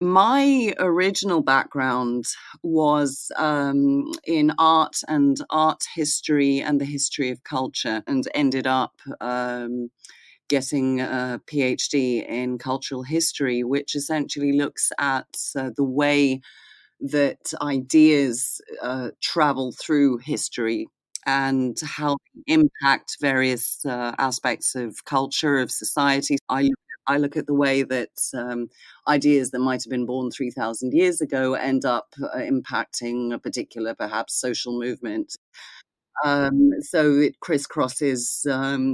My original background was in art and art history and the history of culture, and ended up getting a PhD in cultural history, which essentially looks at the way that ideas travel through history and how they impact various aspects of culture, of society. I look at the way that ideas that might have been born 3,000 years ago end up impacting a particular, perhaps, social movement. So it crisscrosses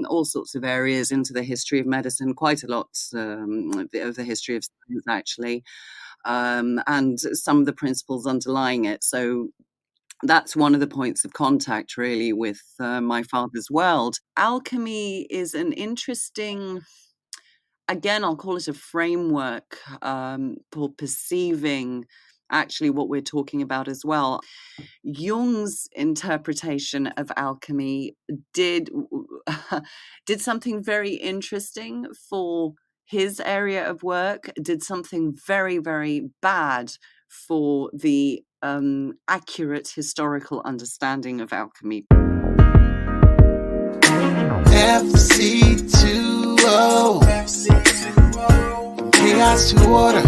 all sorts of areas into the history of medicine, quite a lot of the history of science, actually, and some of the principles underlying it. So that's one of the points of contact, really, with my father's world. Alchemy is an interesting, again, I'll call it a framework for perceiving actually what we're talking about as well. Jung's interpretation of alchemy did did something very interesting for his area of work, did something very, very bad for the accurate historical understanding of alchemy. FC2O. Chaos to order.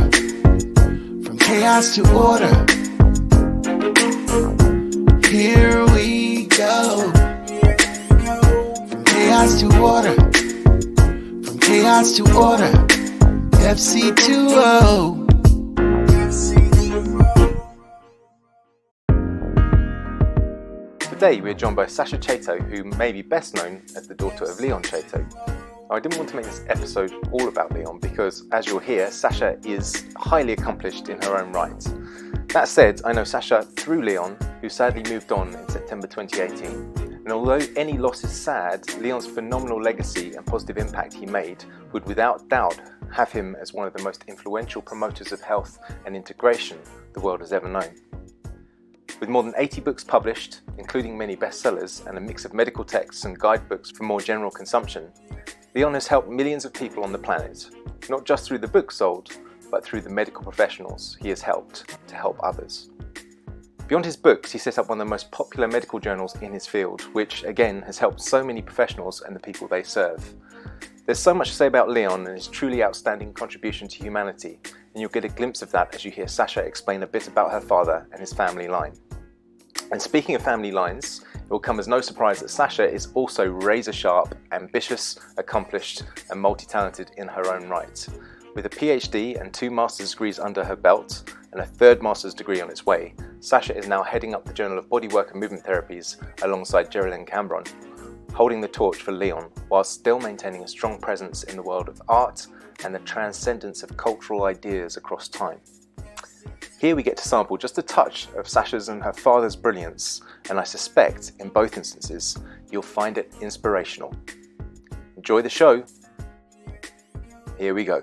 From chaos to order. Here we go. From chaos to order. From chaos to order. FC2O. Today we're joined by Sasha Chaitow, who may be best known as the daughter of Leon Chaitow. Now, I didn't want to make this episode all about Leon because, as you'll hear, Sasha is highly accomplished in her own right. That said, I know Sasha through Leon, who sadly moved on in September 2018. And although any loss is sad, Leon's phenomenal legacy and positive impact he made would without doubt have him as one of the most influential promoters of health and integration the world has ever known. With more than 80 books published, including many bestsellers and a mix of medical texts and guidebooks for more general consumption, Leon has helped millions of people on the planet, not just through the books sold, but through the medical professionals he has helped to help others. Beyond his books, he set up one of the most popular medical journals in his field, which again has helped so many professionals and the people they serve. There's so much to say about Leon and his truly outstanding contribution to humanity, and you'll get a glimpse of that as you hear Sasha explain a bit about her father and his family line. And speaking of family lines, it will come as no surprise that Sasha is also razor sharp, ambitious, accomplished, and multi-talented in her own right. With a PhD and 2 master's degrees under her belt, and a 3rd master's degree on its way, Sasha is now heading up the Journal of Bodywork and Movement Therapies alongside Geraldine Cambron, holding the torch for Leon while still maintaining a strong presence in the world of art and the transcendence of cultural ideas across time. Here we get to sample just a touch of Sasha's and her father's brilliance, and I suspect, in both instances, you'll find it inspirational. Enjoy the show. Here we go.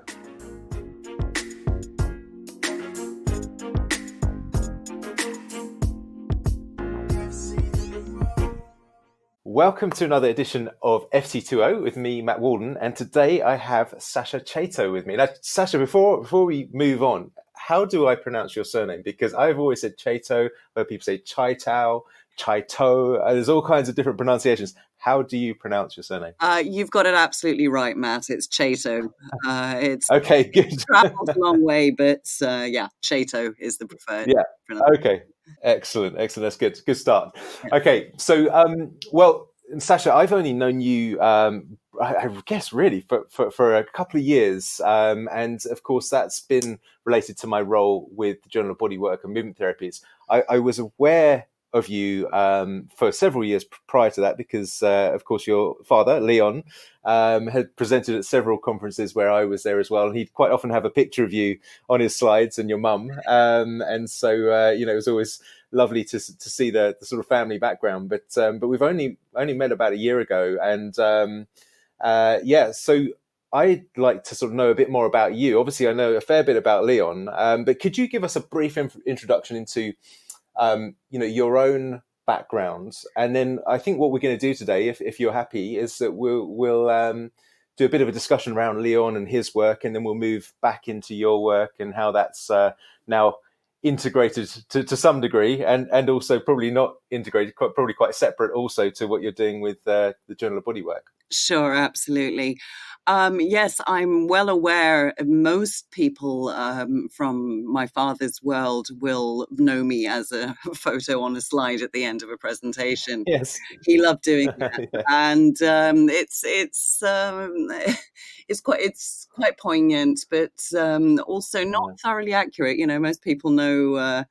Welcome to another edition of FC2O with me, Matt Wallden, and today I have Sasha Chaitow with me. Now, Sasha, before we move on, how do I pronounce your surname? Because I've always said Chaito, where people say Chaitow, Chaitow. There's all kinds of different pronunciations. How do you pronounce your surname? You've got it absolutely right, Matt. It's Chato. It's okay, good. Travels a long way, but yeah, Chato is the preferred. Yeah. Okay. Excellent. That's good. Good start. Yeah. Okay. So, well, Sasha, I've only known you, I guess, really for a couple of years, and of course, that's been related to my role with the Journal of Bodywork and Movement Therapies. I was aware of you for several years prior to that because, of course, your father, Leon, had presented at several conferences where I was there as well. And he'd quite often have a picture of you on his slides and your mum. And so, it was always lovely to see the sort of family background. But we've only met about a year ago. And so I'd like to sort of know a bit more about you. Obviously, I know a fair bit about Leon, but could you give us a brief introduction into your own background, and then I think what we're going to do today, if you're happy, is that we'll do a bit of a discussion around Leon and his work, and then we'll move back into your work and how that's now integrated to some degree, and also probably not integrated, probably quite separate also to what you're doing with the Journal of Bodywork. Sure, absolutely. Yes, I'm well aware most people from my father's world will know me as a photo on a slide at the end of a presentation. Yes. He loved doing that, Yeah. and it's quite poignant, but also not thoroughly accurate. Most people know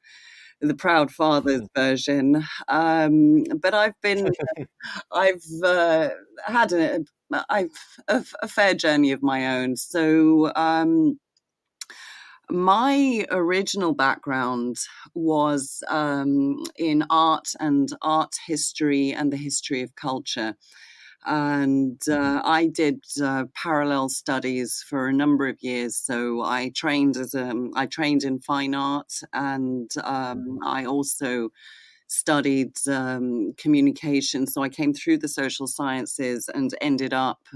the Proud Fathers version, but I've had a fair journey of my own. So my original background was in art and art history and the history of culture. And I did parallel studies for a number of years. So I trained in fine art, and I also studied communication. So I came through the social sciences and ended up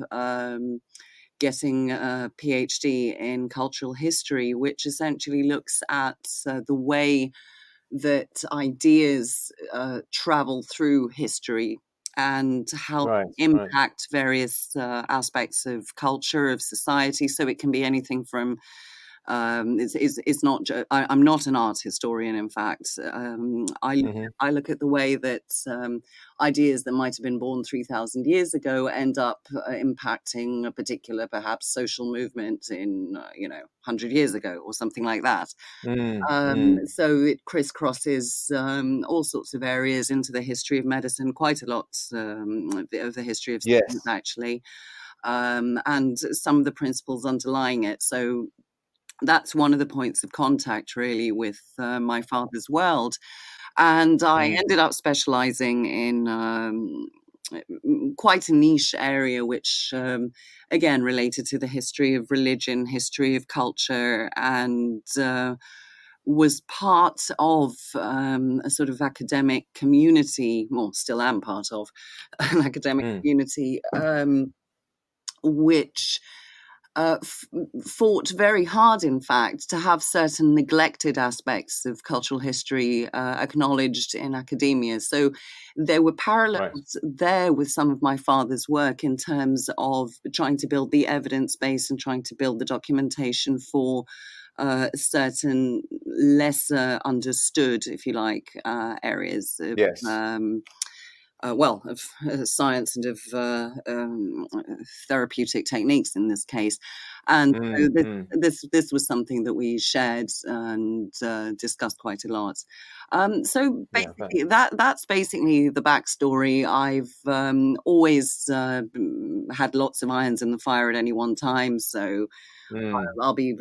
getting a PhD in cultural history, which essentially looks at the way that ideas travel through history and how Right. impact various aspects of culture, of society. So it can be anything from it's not. I'm not an art historian. In fact, I look at the way that ideas that might have been born 3,000 years ago end up impacting a particular, perhaps, social movement in 100 years ago or something like that. So it crisscrosses all sorts of areas into the history of medicine, quite a lot of the history of science, Yes. actually, and some of the principles underlying it. So that's one of the points of contact, really, with my father's world. And I ended up specializing in quite a niche area, which, again, related to the history of religion, history of culture, and was part of a sort of academic community, well, still am part of an academic community, which fought very hard, in fact, to have certain neglected aspects of cultural history acknowledged in academia. So there were parallels there with some of my father's work in terms of trying to build the evidence base and trying to build the documentation for certain lesser understood, if you like, areas of Yes. of science and of therapeutic techniques in this case. And so this was something that we shared and discussed quite a lot. So basically, that's basically the backstory. I've always had lots of irons in the fire at any one time. So I'll be,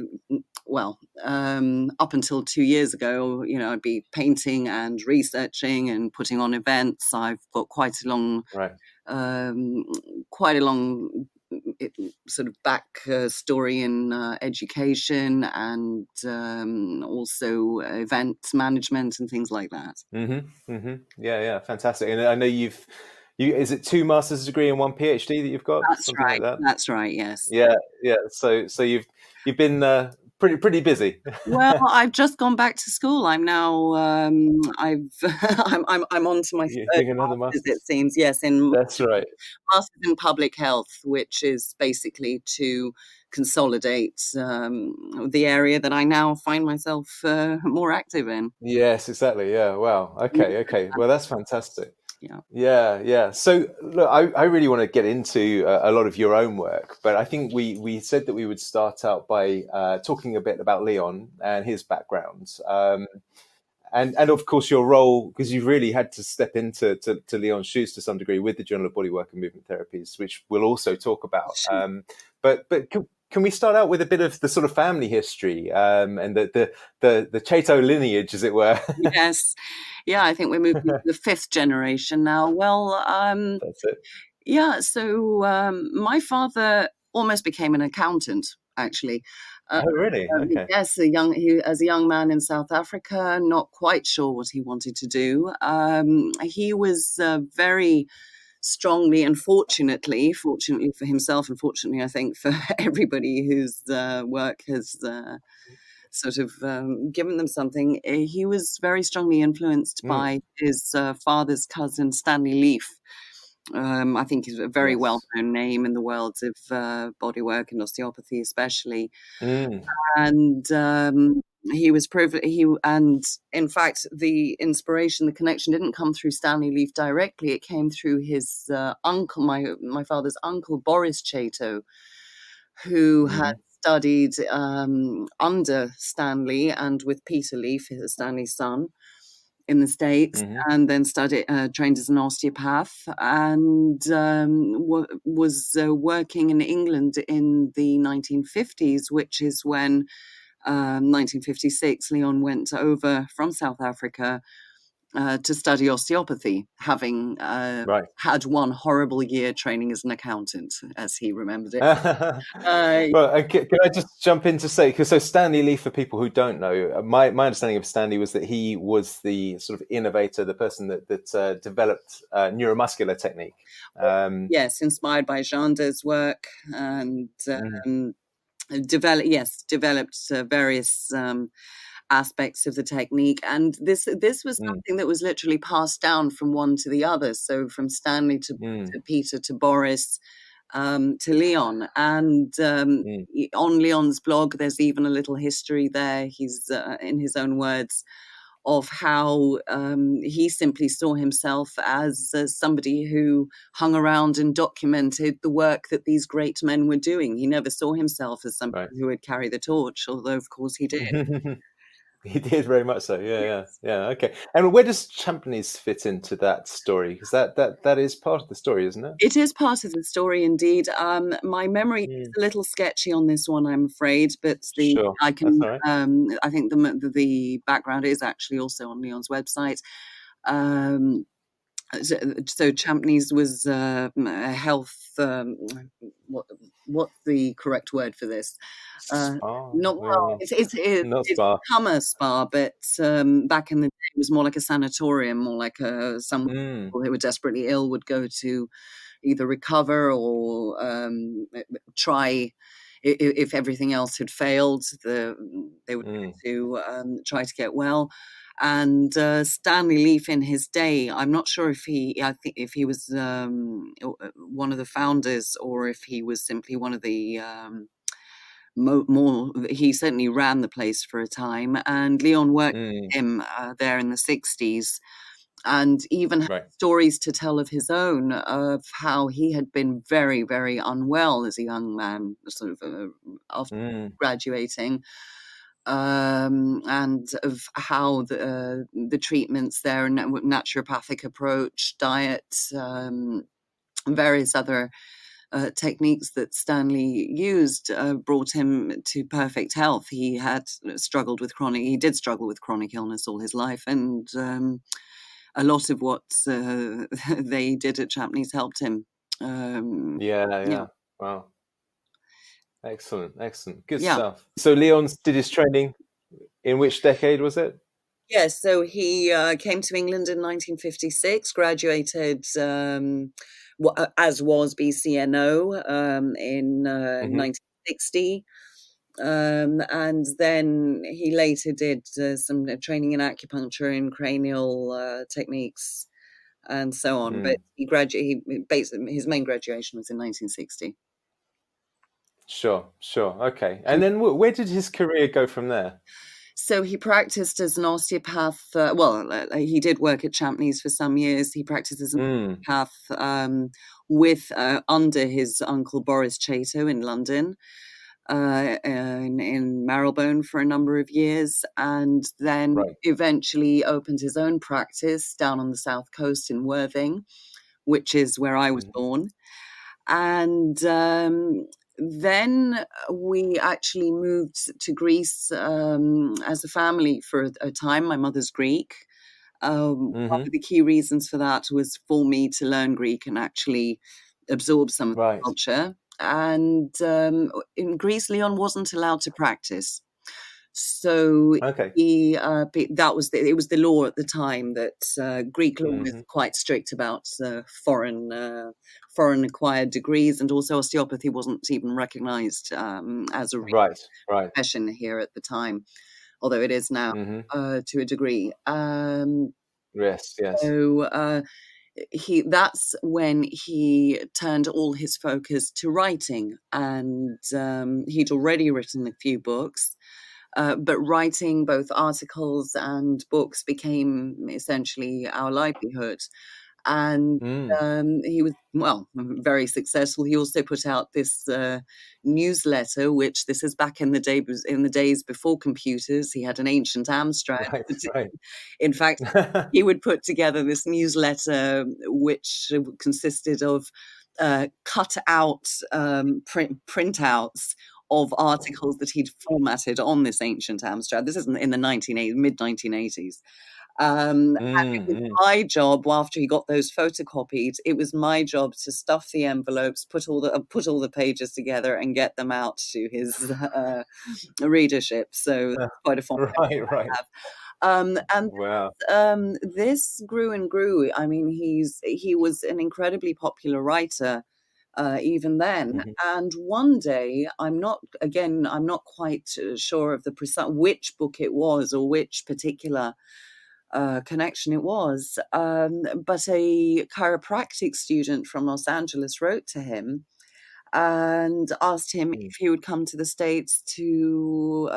well, up until 2 years ago, I'd be painting and researching and putting on events. I've got quite a long sort of back story in education and also event management and things like that. Yeah, fantastic. And I know is it 2 master's degree and 1 PhD that you've got? That's Something right. like that? That's right. Yes. Yeah. So you've been pretty busy. Well, I've just gone back to school. I'm now I'm on to my You're third doing another master's, master's. it seems. Yes, in That's right. master's in public health, which is basically to consolidate the area that I now find myself more active in. Yes, exactly. Yeah. Wow. Okay. Well, that's fantastic. Yeah. Yeah. So look, I really want to get into a lot of your own work, but I think we said that we would start out by talking a bit about Leon and his background. And of course your role, because you've really had to step into Leon's shoes to some degree with the Journal of Bodywork and Movement Therapies, which we'll also talk about. Sure. But can we start out with a bit of the sort of family history and the Chato lineage, as it were? Yes. Yeah, I think we're moving to the 5th generation now. Well, That's it. yeah, so my father almost became an accountant, actually. Oh, really? Okay. Yes, as a young man in South Africa, not quite sure what he wanted to do. He was very strongly, and fortunately for himself, and fortunately, I think, for everybody whose work has sort of given them something, he was very strongly influenced by his father's cousin, Stanley Leaf. I think he's a very well-known name in the worlds of bodywork and osteopathy, especially. And he was and in fact, the inspiration, the connection didn't come through Stanley Leaf directly. It came through his uncle, my father's uncle, Boris Chaito, who had studied under Stanley and with Peter Leaf, Stanley's son, in the States, and then trained as an osteopath, and was working in England in the 1950s, which is when 1956 Leon went over from South Africa to study osteopathy, having had one horrible year training as an accountant, as he remembered it. Well, can I just jump in to say, because so Stanley Leaf, for people who don't know, my understanding of Stanley was that he was the sort of innovator, the person that developed neuromuscular technique. Yes, inspired by Jander's work, and developed various aspects of the technique, and this was something that was literally passed down from one to the other, so from Stanley to Peter to Boris to Leon. And on Leon's blog there's even a little history there. He's in his own words of how he simply saw himself as somebody who hung around and documented the work that these great men were doing. He never saw himself as somebody who would carry the torch, although of course he did. He did, very much so. Yeah. Okay. And where does Champneys fit into that story? Because that is part of the story, isn't it? It is part of the story, indeed. My memory is a little sketchy on this one, I'm afraid, but I can. Right. I think the background is actually also on Leon's website. So Champneys was a health. What's the correct word for this? It's become a spa, but back in the day it was more like a sanatorium, more like some people who were desperately ill would go to either recover or try. If everything else had failed, they would go to try to get well. And Stanley Leaf, in his day, I'm not sure if he was one of the founders or if he was simply one of the more. He certainly ran the place for a time, and Leon worked with him there in the 60s. And even had stories to tell of his own, of how he had been very, very unwell as a young man, sort of after graduating, and of how the treatments there, naturopathic approach, diet, various other techniques that Stanley used brought him to perfect health. He did struggle with chronic illness all his life, and a lot of what they did at Champneys helped him. Wow. Excellent. Good stuff. So Leon did his training in which decade was it? Yes, so he came to England in 1956, graduated as was BCNO in 1960. And then he later did some training in acupuncture and cranial techniques and so on. But his main graduation was in 1960. Sure. Okay. And then where did his career go from there? So he practiced as an osteopath. He did work at Champneys for some years. He practiced as an osteopath under his uncle Boris Chaito in London, in Marylebone for a number of years, and then eventually opened his own practice down on the south coast in Worthing, which is where I was born. And then we actually moved to Greece as a family for a time. My mother's Greek. One of the key reasons for that was for me to learn Greek and actually absorb some of the culture. And in Greece, Leon wasn't allowed to practice. So Okay. it was the law at the time that Greek law is Hmm. quite strict about foreign acquired degrees, and also osteopathy wasn't even recognised as a real Right. Right. profession here at the time, although it is now Hmm. to a degree. Yes. Yes. So that's when he turned all his focus to writing, and he'd already written a few books. But writing both articles and books became essentially our livelihood. And Mm. he was, well, very successful. He also put out this newsletter, which this is back in the days before computers. He had an ancient Amstrad. Right. Right. In fact, he would put together this newsletter, which consisted of cut out printouts of articles that he'd formatted on this ancient Amstrad. This isn't in the mid 1980s. And it was Mm. my job, after he got those photocopied, it was my job to stuff the envelopes, put all the pages together, and get them out to his readership. So that's quite a fond memory Right. Right. I have. And Wow. this grew and grew. I mean, he was an incredibly popular writer even then. Hmm. And one day, I'm not quite sure of the precise which book it was or which particular connection it was, but a chiropractic student from Los Angeles wrote to him and asked him Mm. if he would come to the States to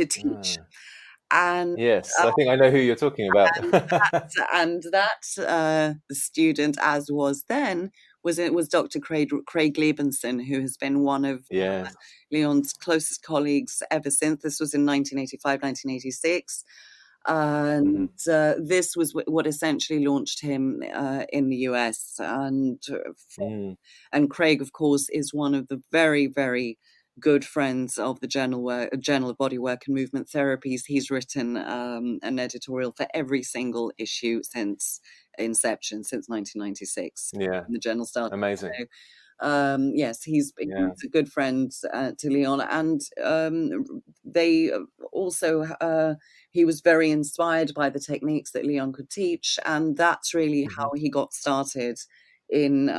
teach. Ah. And Yes, I think I know who you're talking about. that student, as was then, was Dr. Craig Liebenson, who has been one of Yes. Leon's closest colleagues ever since. This was in 1985, 1986. And Hmm. this was what essentially launched him in the US. Mm. And Craig, of course, is one of the very, very good friends of the Journal of Bodywork and Movement Therapies. He's written an editorial for every single issue since inception, since 1996, Yeah, when the journal started. amazing. So, yes, he's Yeah. a good friend to Leon, and they also he was very inspired by the techniques that Leon could teach, and that's really Hmm. how he got started in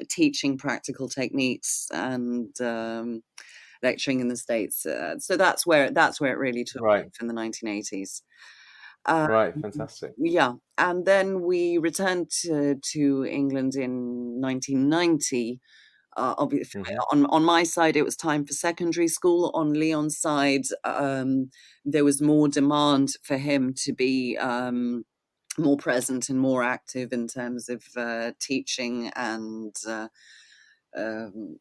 teaching practical techniques and lecturing in the States. So that's where it really took Right. off in the 1980s. Right. Fantastic. Yeah, and then we returned to England in 1990. Obviously, Hmm. on my side, it was time for secondary school. On Leon's side, there was more demand for him to be more present and more active in terms of teaching and um,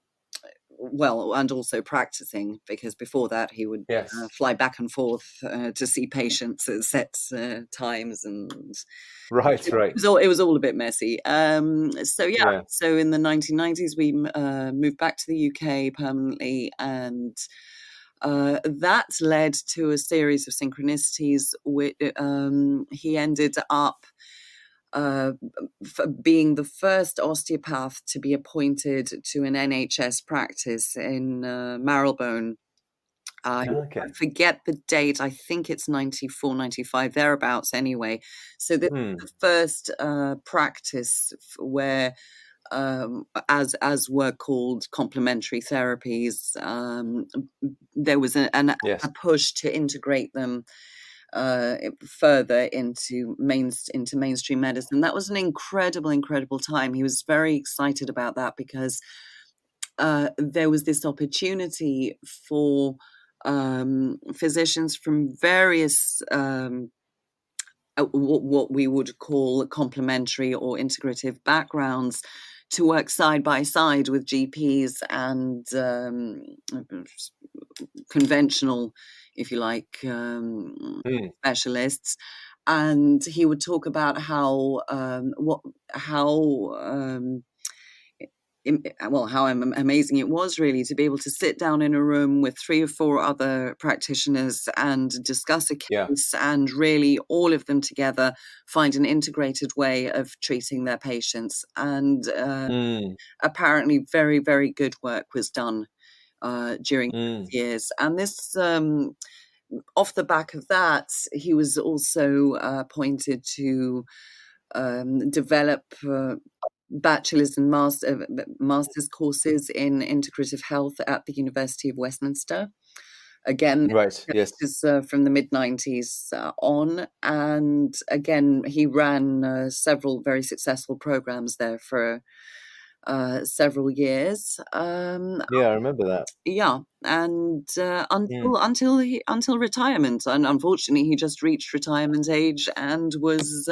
and also practicing, because before that he would Yes. fly back and forth to see patients at set times, and Right. Right. it was all a bit messy. So yeah, Yeah. so in the 1990s we moved back to the UK permanently, and that led to a series of synchronicities. He ended up uh, being the first osteopath to be appointed to an NHS practice in Marylebone. I Okay. forget the date. I think it's 94, 95, thereabouts anyway. So this is Hmm. the first practice where as were called complementary therapies, there was a Yes. push to integrate them further into mainstream medicine. That was an incredible time. He was very excited about that because there was this opportunity for physicians from various what we would call complementary or integrative backgrounds to work side by side with GPs and conventional, if you like, Hmm. specialists. And he would talk about how how amazing it was really to be able to sit down in a room with 3 or 4 other practitioners and discuss a Yeah. case, and really all of them together find an integrated way of treating their patients. And Mm. apparently very, very good work was done during those years. And this, off the back of that, he was also appointed to develop bachelor's and master's courses in integrative health at the University of Westminster. Again, Right. Yes. this is from the mid-90s on, and again, he ran several very successful programs there for several years. Yeah, I remember that. Yeah, and until retirement, and unfortunately, he just reached retirement age and was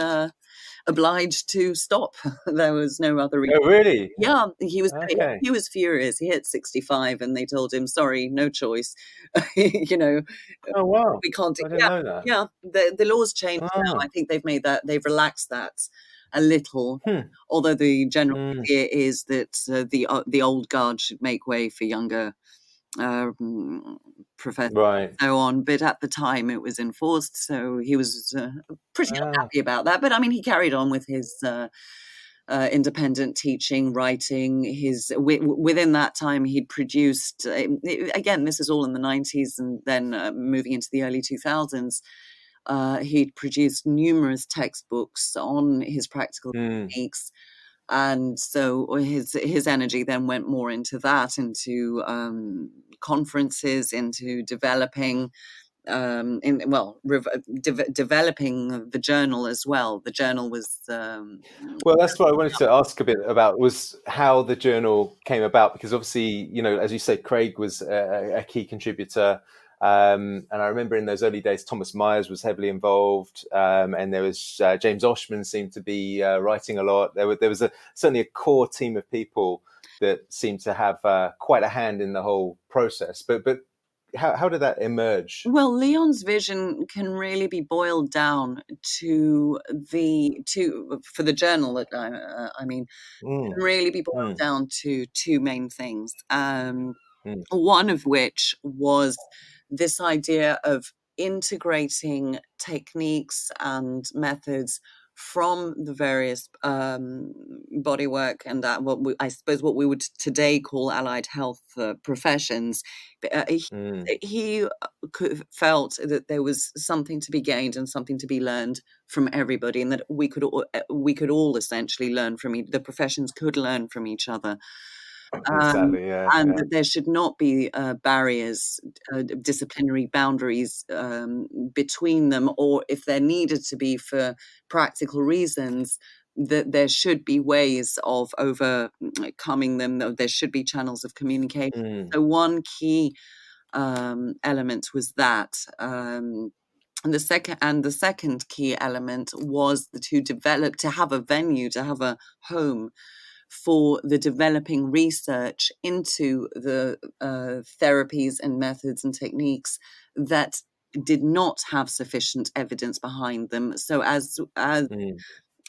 obliged to stop. There was no other reason. Oh, really? Yeah, he Okay. was furious. He hit 65, and they told him, "Sorry, no choice." You know, Oh, wow. we can't. I didn't know that. Yeah. The laws changed now. Ah. I think they've relaxed that a little. Hmm. Although the general idea is that the old guard should make way for younger professors Right. and so on. But at the time, it was enforced, so he was pretty unhappy about that. But I mean, he carried on with his independent teaching, writing. Within that time, he'd produced. Again, this is all in the 90s, and then moving into the early 2000s. He'd produced numerous textbooks on his practical techniques, and so his energy then went more into that, into conferences, into developing, developing the journal as well. The journal was Well, that's what I wanted to ask a bit about, was how the journal came about, because obviously, as you say, Craig was a key contributor. And I remember in those early days, Thomas Myers was heavily involved, and there was James Oshman seemed to be writing a lot. There was certainly a core team of people that seemed to have quite a hand in the whole process. But how did that emerge? Well, Leon's vision can really be boiled down for the journal that I mean, can really be boiled down to two main things. One of which was this idea of integrating techniques and methods from the various bodywork and I suppose what we would today call allied health professions. He felt that there was something to be gained and something to be learned from everybody, and that we could all essentially learn from the professions could learn from each other. Exactly, yeah. And that there should not be barriers, disciplinary boundaries between them, or if there needed to be for practical reasons, that there should be ways of overcoming them. There should be channels of communication. So one key element was that. And the second key element was to have a venue, to have a home for the developing research into the therapies and methods and techniques that did not have sufficient evidence behind them. So as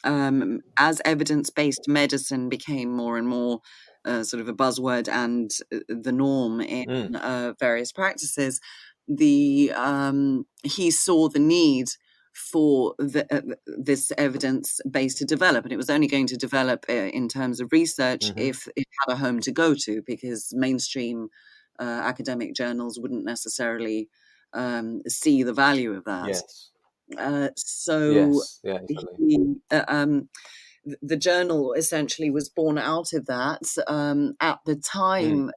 evidence-based medicine became more and more sort of a buzzword and the norm in various practices, he saw the need for this evidence base to develop, and it was only going to develop in terms of research if it had a home to go to, because mainstream academic journals wouldn't necessarily see the value of that. Yes. So yes. Yeah, exactly. the journal essentially was born out of that. At the time,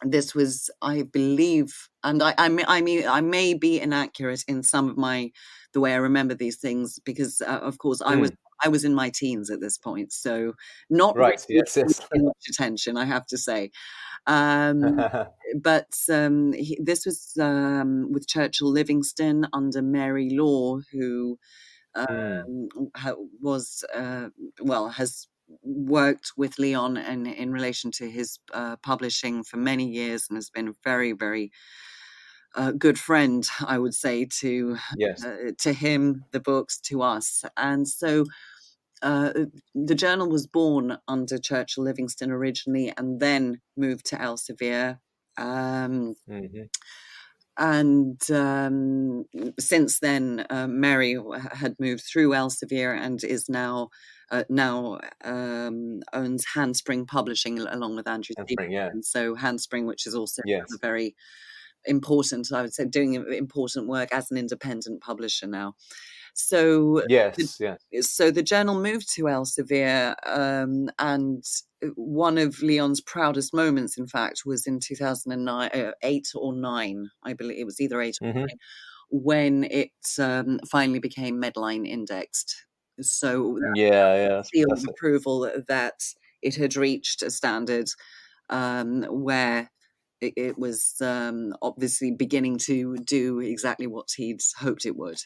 this was, I believe, and I may be inaccurate in some of the way I remember these things, because of course I was in my teens at this point, so not right. really Yes. Yes. much attention, I have to say. But this was with Churchill Livingston under Mary Law, who has worked with Leon in relation to his publishing for many years, and has been a very, very good friend, I would say, to him, the books, to us. And so the journal was born under Churchill Livingston originally, and then moved to Elsevier. And since then, Mary had moved through Elsevier and is now now owns Handspring Publishing along with Andrew Handspring, yeah. Stevenson. So Handspring, which is also Yes. a very important, I would say, doing important work as an independent publisher now. So Yes, yes. so the journal moved to Elsevier, and one of Leon's proudest moments, in fact, was in 2009, 8 or 9, I believe it was either 8 or 9, when it finally became Medline indexed. So Yeah, seal of fantastic. approval that it had reached a standard where it was obviously beginning to do exactly what he'd hoped it would.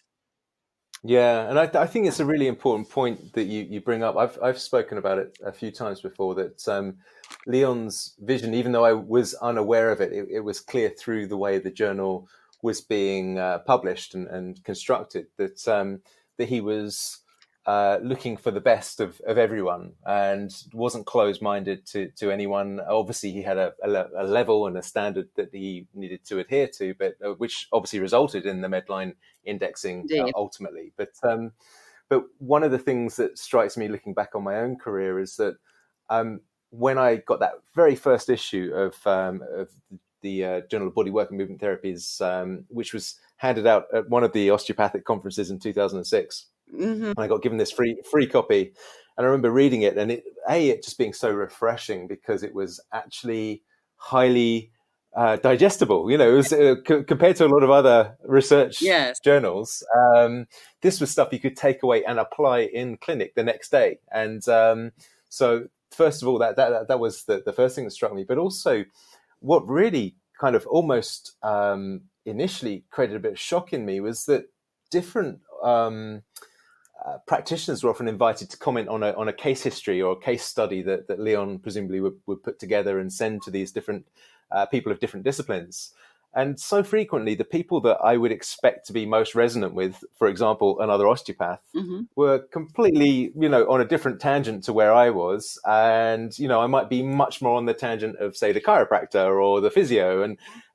Yeah, and I think it's a really important point that you bring up. I've spoken about it a few times before, that Leon's vision, even though I was unaware of it, it was clear through the way the journal was being published and constructed, that that he was looking for the best of everyone and wasn't closed-minded to anyone. Obviously, he had a level and a standard that he needed to adhere to, but which obviously resulted in the Medline indexing ultimately. But one of the things that strikes me looking back on my own career is that when I got that very first issue of the Journal of Body Work and Movement Therapies, which was handed out at one of the osteopathic conferences in 2006, and I got given this free copy, and I remember reading it, and it just being so refreshing because it was actually highly digestible. You know, it was compared to a lot of other research journals. This was stuff you could take away and apply in clinic the next day. And so, first of all, that was the first thing that struck me. But also, what really kind of almost initially created a bit of shock in me was that different practitioners were often invited to comment on a case history or a case study that Leon presumably would put together and send to these different people of different disciplines. And so frequently, the people that I would expect to be most resonant with, for example, another osteopath, were completely, on a different tangent to where I was. And, I might be much more on the tangent of, say, the chiropractor or the physio.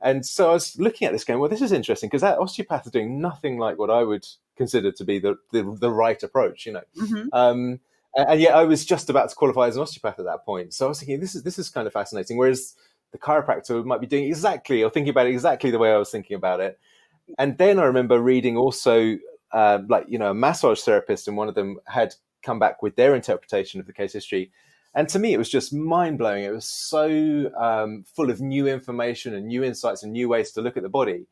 And so I was looking at this going, well, this is interesting because that osteopath is doing nothing like what I would consider to be the right approach, and yet I was just about to qualify as an osteopath at that point. So I was thinking, this is kind of fascinating. Whereas the chiropractor might be doing exactly or thinking about it exactly the way I was thinking about it. And then I remember reading also, a massage therapist, and one of them had come back with their interpretation of the case history. And to me, it was just mind-blowing. It was so full of new information and new insights and new ways to look at the body,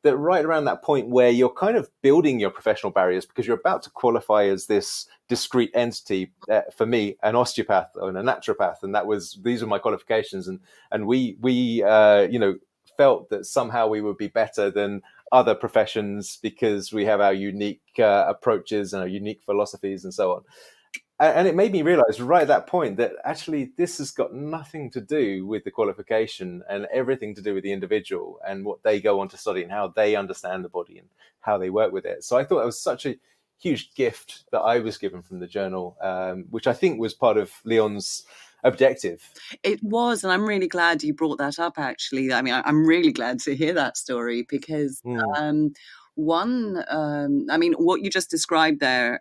that right around that point where you're kind of building your professional barriers because you're about to qualify as this discrete entity, for me, an osteopath and a naturopath, and these were my qualifications, and we felt that somehow we would be better than other professions because we have our unique approaches and our unique philosophies and so on. And it made me realize right at that point that actually this has got nothing to do with the qualification and everything to do with the individual and what they go on to study and how they understand the body and how they work with it. So I thought that was such a huge gift that I was given from the journal, which I think was part of Leon's objective. It was, and I'm really glad you brought that up, actually. I mean, I'm really glad to hear that story because what you just described there,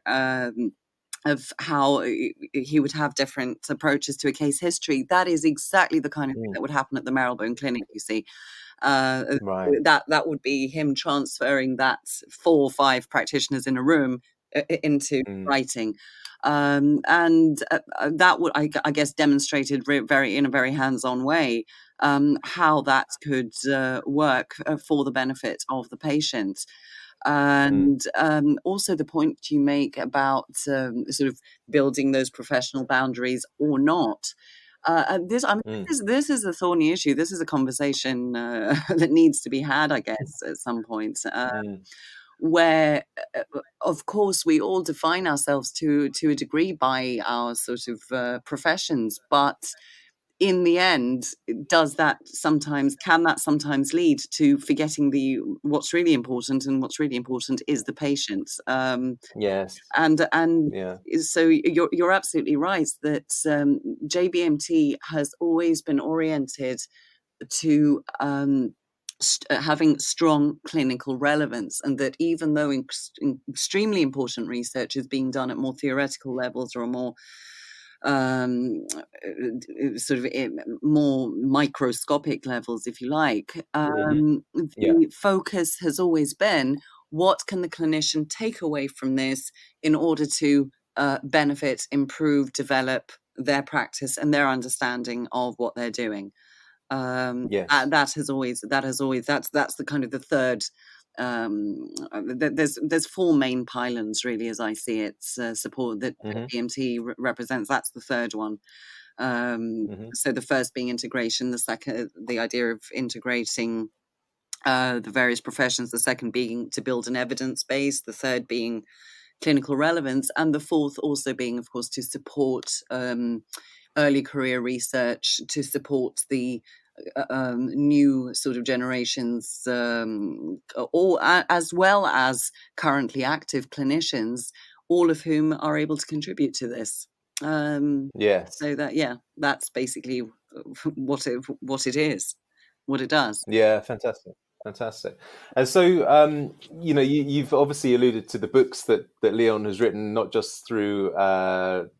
of how he would have different approaches to a case history, that is exactly the kind of thing that would happen at the Marylebone Clinic, you see. Right. That would be him transferring that 4 or 5 practitioners in a room into writing. And that would, I guess, demonstrated in a very hands-on way how that could work for the benefit of the patient. And also the point you make about sort of building those professional boundaries or not. This is a thorny issue. This is a conversation that needs to be had, I guess, at some point. Where, of course, we all define ourselves to a degree by our sort of professions, but in the end, can that sometimes lead to forgetting what's really important, and what's really important is the patient. Yes. And yeah. So you're absolutely right that JBMT has always been oriented to having strong clinical relevance, and that even though extremely important research is being done at more theoretical levels or more sort of more microscopic levels, if you like, the focus has always been, what can the clinician take away from this in order to benefit, improve, develop their practice and their understanding of what they're doing. Yes. That's the kind of the third. There's four main pylons, really, as I see it. Support that PMT represents. That's the third one. So the first being integration, the second, the idea of integrating the various professions, the second being to build an evidence base, the third being clinical relevance, and the fourth also being, of course, to support early career research, to support the new sort of generations, or as well as currently active clinicians, all of whom are able to contribute to this. Yes. So that's basically what it is, what it does. Yeah, fantastic. And so, you've obviously alluded to the books that Leon has written, not just through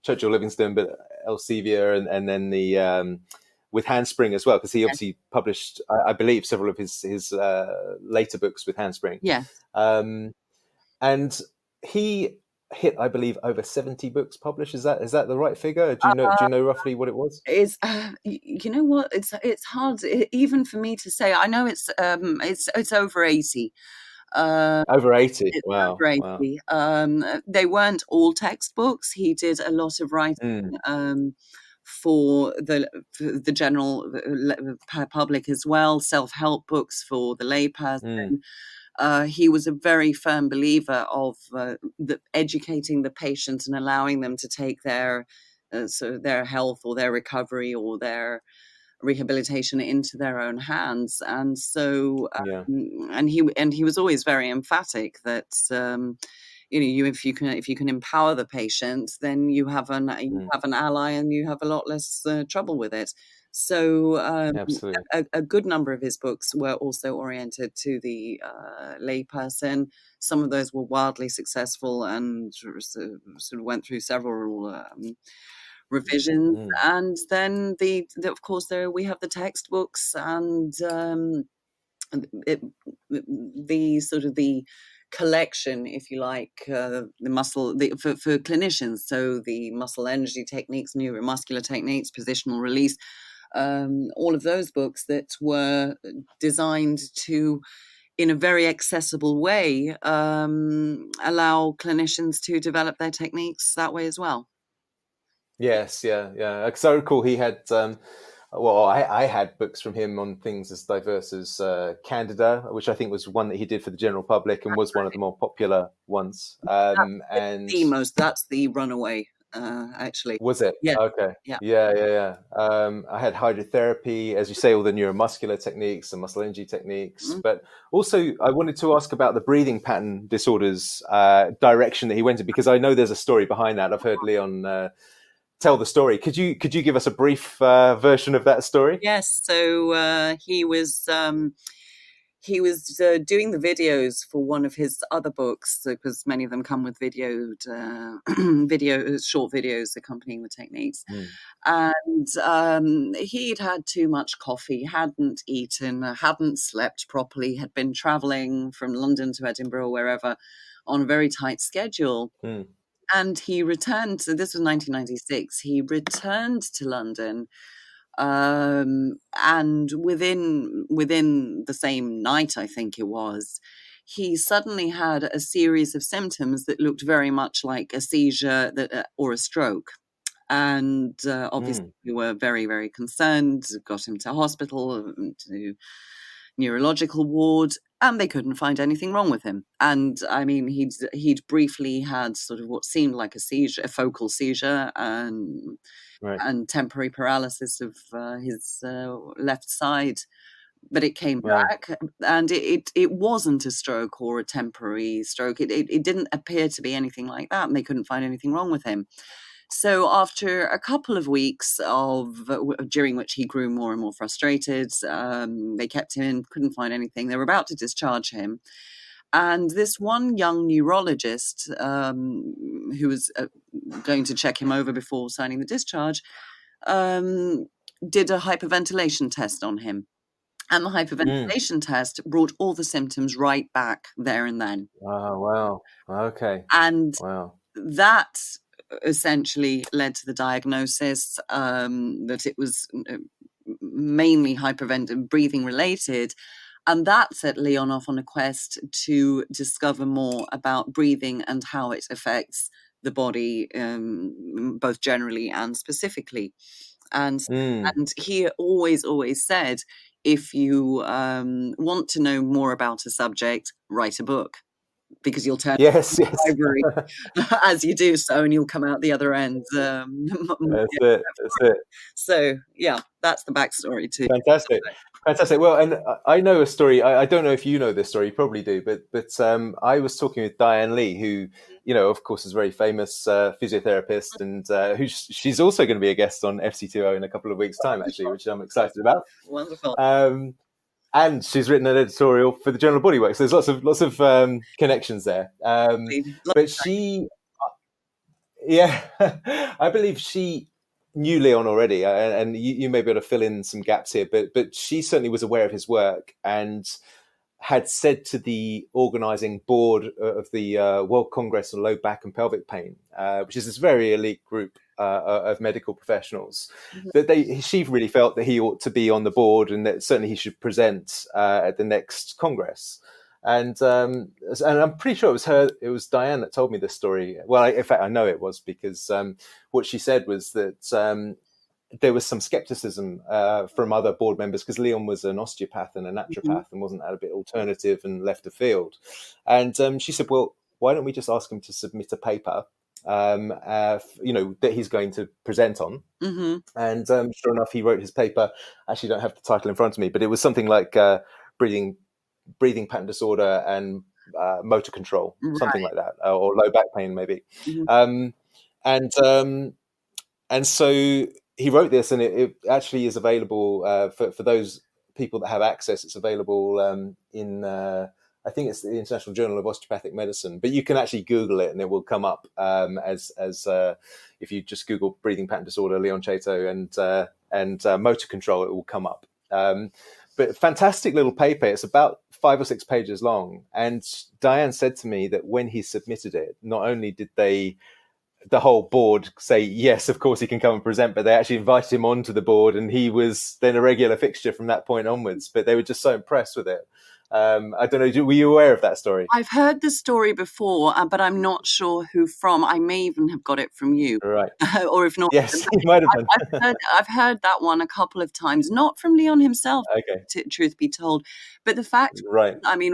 Churchill Livingston, but Elsevier, and then the with Handspring as well, because he obviously published, I believe, several of his later books with Handspring. Yes. And he hit, I believe, over 70 books published. Is that the right figure? Do you know roughly what it was? It's you know what, it's hard even for me to say. I know it's over 80. Over 80. Wow. Over 80. Wow. They weren't all textbooks. He did a lot of writing for the general public as well, self-help books for the layperson. He was a very firm believer of educating the patient and allowing them to take their health or their recovery or their rehabilitation into their own hands. And so, and he was always very emphatic that if you can empower the patient, then you have an ally and you have a lot less trouble with it. So a good number of his books were also oriented to the layperson. Some of those were wildly successful and sort of went through several revisions. And then of course we have the textbooks and the sort of the collection, if you like, the muscle for clinicians. So the muscle energy techniques, neuromuscular techniques, positional release. All of those books that were designed to, in a very accessible way, allow clinicians to develop their techniques that way as well. Yes, yeah. Because I recall he had, I had books from him on things as diverse as Candida, which I think was one that he did for the general public and was one of the more popular ones. That's the runaway. Actually, was it? Yeah. Okay. Yeah. I had hydrotherapy, as you say, all the neuromuscular techniques and muscle energy techniques. But also, I wanted to ask about the breathing pattern disorders direction that he went in, because I know there's a story behind that. I've heard Leon tell the story. Could you give us a brief version of that story? Yes. So he was doing the videos for one of his other books, because many of them come with short videos accompanying the techniques. And he'd had too much coffee, hadn't eaten, hadn't slept properly, had been traveling from London to Edinburgh, wherever, on a very tight schedule. And he returned. So this was 1996. He returned to London. And within the same night, I think it was, he suddenly had a series of symptoms that looked very much like a seizure or a stroke. And obviously we were very, very concerned, got him to hospital, to neurological ward, and they couldn't find anything wrong with him. And I mean, he'd briefly had sort of what seemed like a seizure, a focal seizure, and temporary paralysis of his left side, but it came back, and it wasn't a stroke or a temporary stroke. It didn't appear to be anything like that, and they couldn't find anything wrong with him. So after a couple of weeks during which he grew more and more frustrated, they kept him in, couldn't find anything. They were about to discharge him. And this one young neurologist who was going to check him over before signing the discharge did a hyperventilation test on him. And the hyperventilation test brought all the symptoms right back there and then. Oh, wow. Okay. And wow. That essentially led to the diagnosis that it was mainly breathing related. And that set Leon off on a quest to discover more about breathing and how it affects the body, both generally and specifically. And he always said, if you want to know more about a subject, write a book, because you'll turn yes the library as you do so, and you'll come out the other end. That's it. So yeah, that's the backstory too. Fantastic. Well, and I know a story. I don't know if you know this story. You probably do, but I was talking with Diane Lee, who, of course, is a very famous physiotherapist, and she's also going to be a guest on FC2O in a couple of weeks' time, actually, which I'm excited about. Wonderful. And she's written an editorial for the Journal of Bodywork. So there's lots of connections there. But she, I believe she knew Leon already, and you may be able to fill in some gaps here. But she certainly was aware of his work and had said to the organising board of the World Congress on Low Back and Pelvic Pain, which is this very elite group of medical professionals, that she really felt that he ought to be on the board and that certainly he should present at the next Congress. And I'm pretty sure it was Diane that told me this story. Well, in fact, I know it was, because what she said was that there was some skepticism from other board members, because Leon was an osteopath and a naturopath and wasn't a bit alternative and left of field. And she said, well, why don't we just ask him to submit a paper that he's going to present on. And sure enough, he wrote his paper. I actually don't have the title in front of me, but it was something like breathing pattern disorder and motor control, something like that, or low back pain maybe. And so he wrote this, and it actually is available for those people that have access. It's available in I think it's the International Journal of Osteopathic Medicine, but you can actually Google it and it will come up as if you just Google breathing pattern disorder, Leon Chaitow, and motor control, it will come up. But fantastic little paper. It's about 5 or 6 pages long. And Diane said to me that when he submitted it, not only did the whole board say, yes, of course he can come and present, but they actually invited him onto the board, and he was then a regular fixture from that point onwards. But they were just so impressed with it. I don't know, were you aware of that story? I've heard the story before, but I'm not sure who from. I may even have got it from you. Right. Or if not, yes, you might have done. I've heard that one a couple of times, not from Leon himself, okay. Truth be told. But the fact, right. I mean,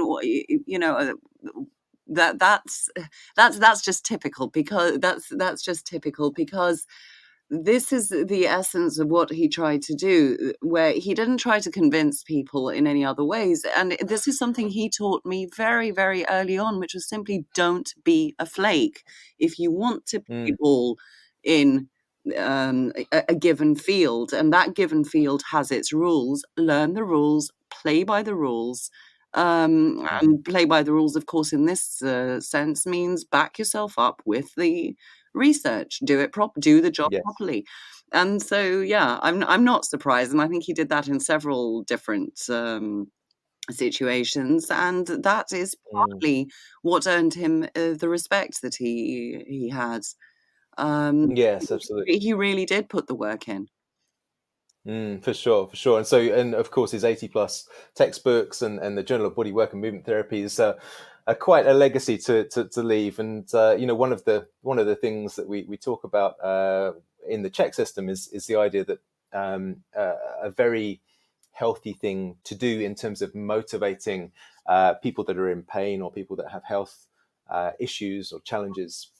that's just typical, because that's just typical because this is the essence of what he tried to do, where he didn't try to convince people in any other ways. And this is something he taught me very, very early on, which was simply don't be a flake. If you want to play ball in a given field, and that given field has its rules, learn the rules, play by the rules. And play by the rules, of course, in this sense means back yourself up with the research, do the job properly. And so I'm not surprised, and I think he did that in several different situations, and that is partly what earned him the respect that he had. Yes, absolutely. He really did put the work in. For sure. And of course his 80+ textbooks and the Journal of Bodywork and Movement Therapy is quite a legacy to leave. And one of the things that we talk about in the Czech system is the idea that a very healthy thing to do in terms of motivating people that are in pain or people that have health issues or challenges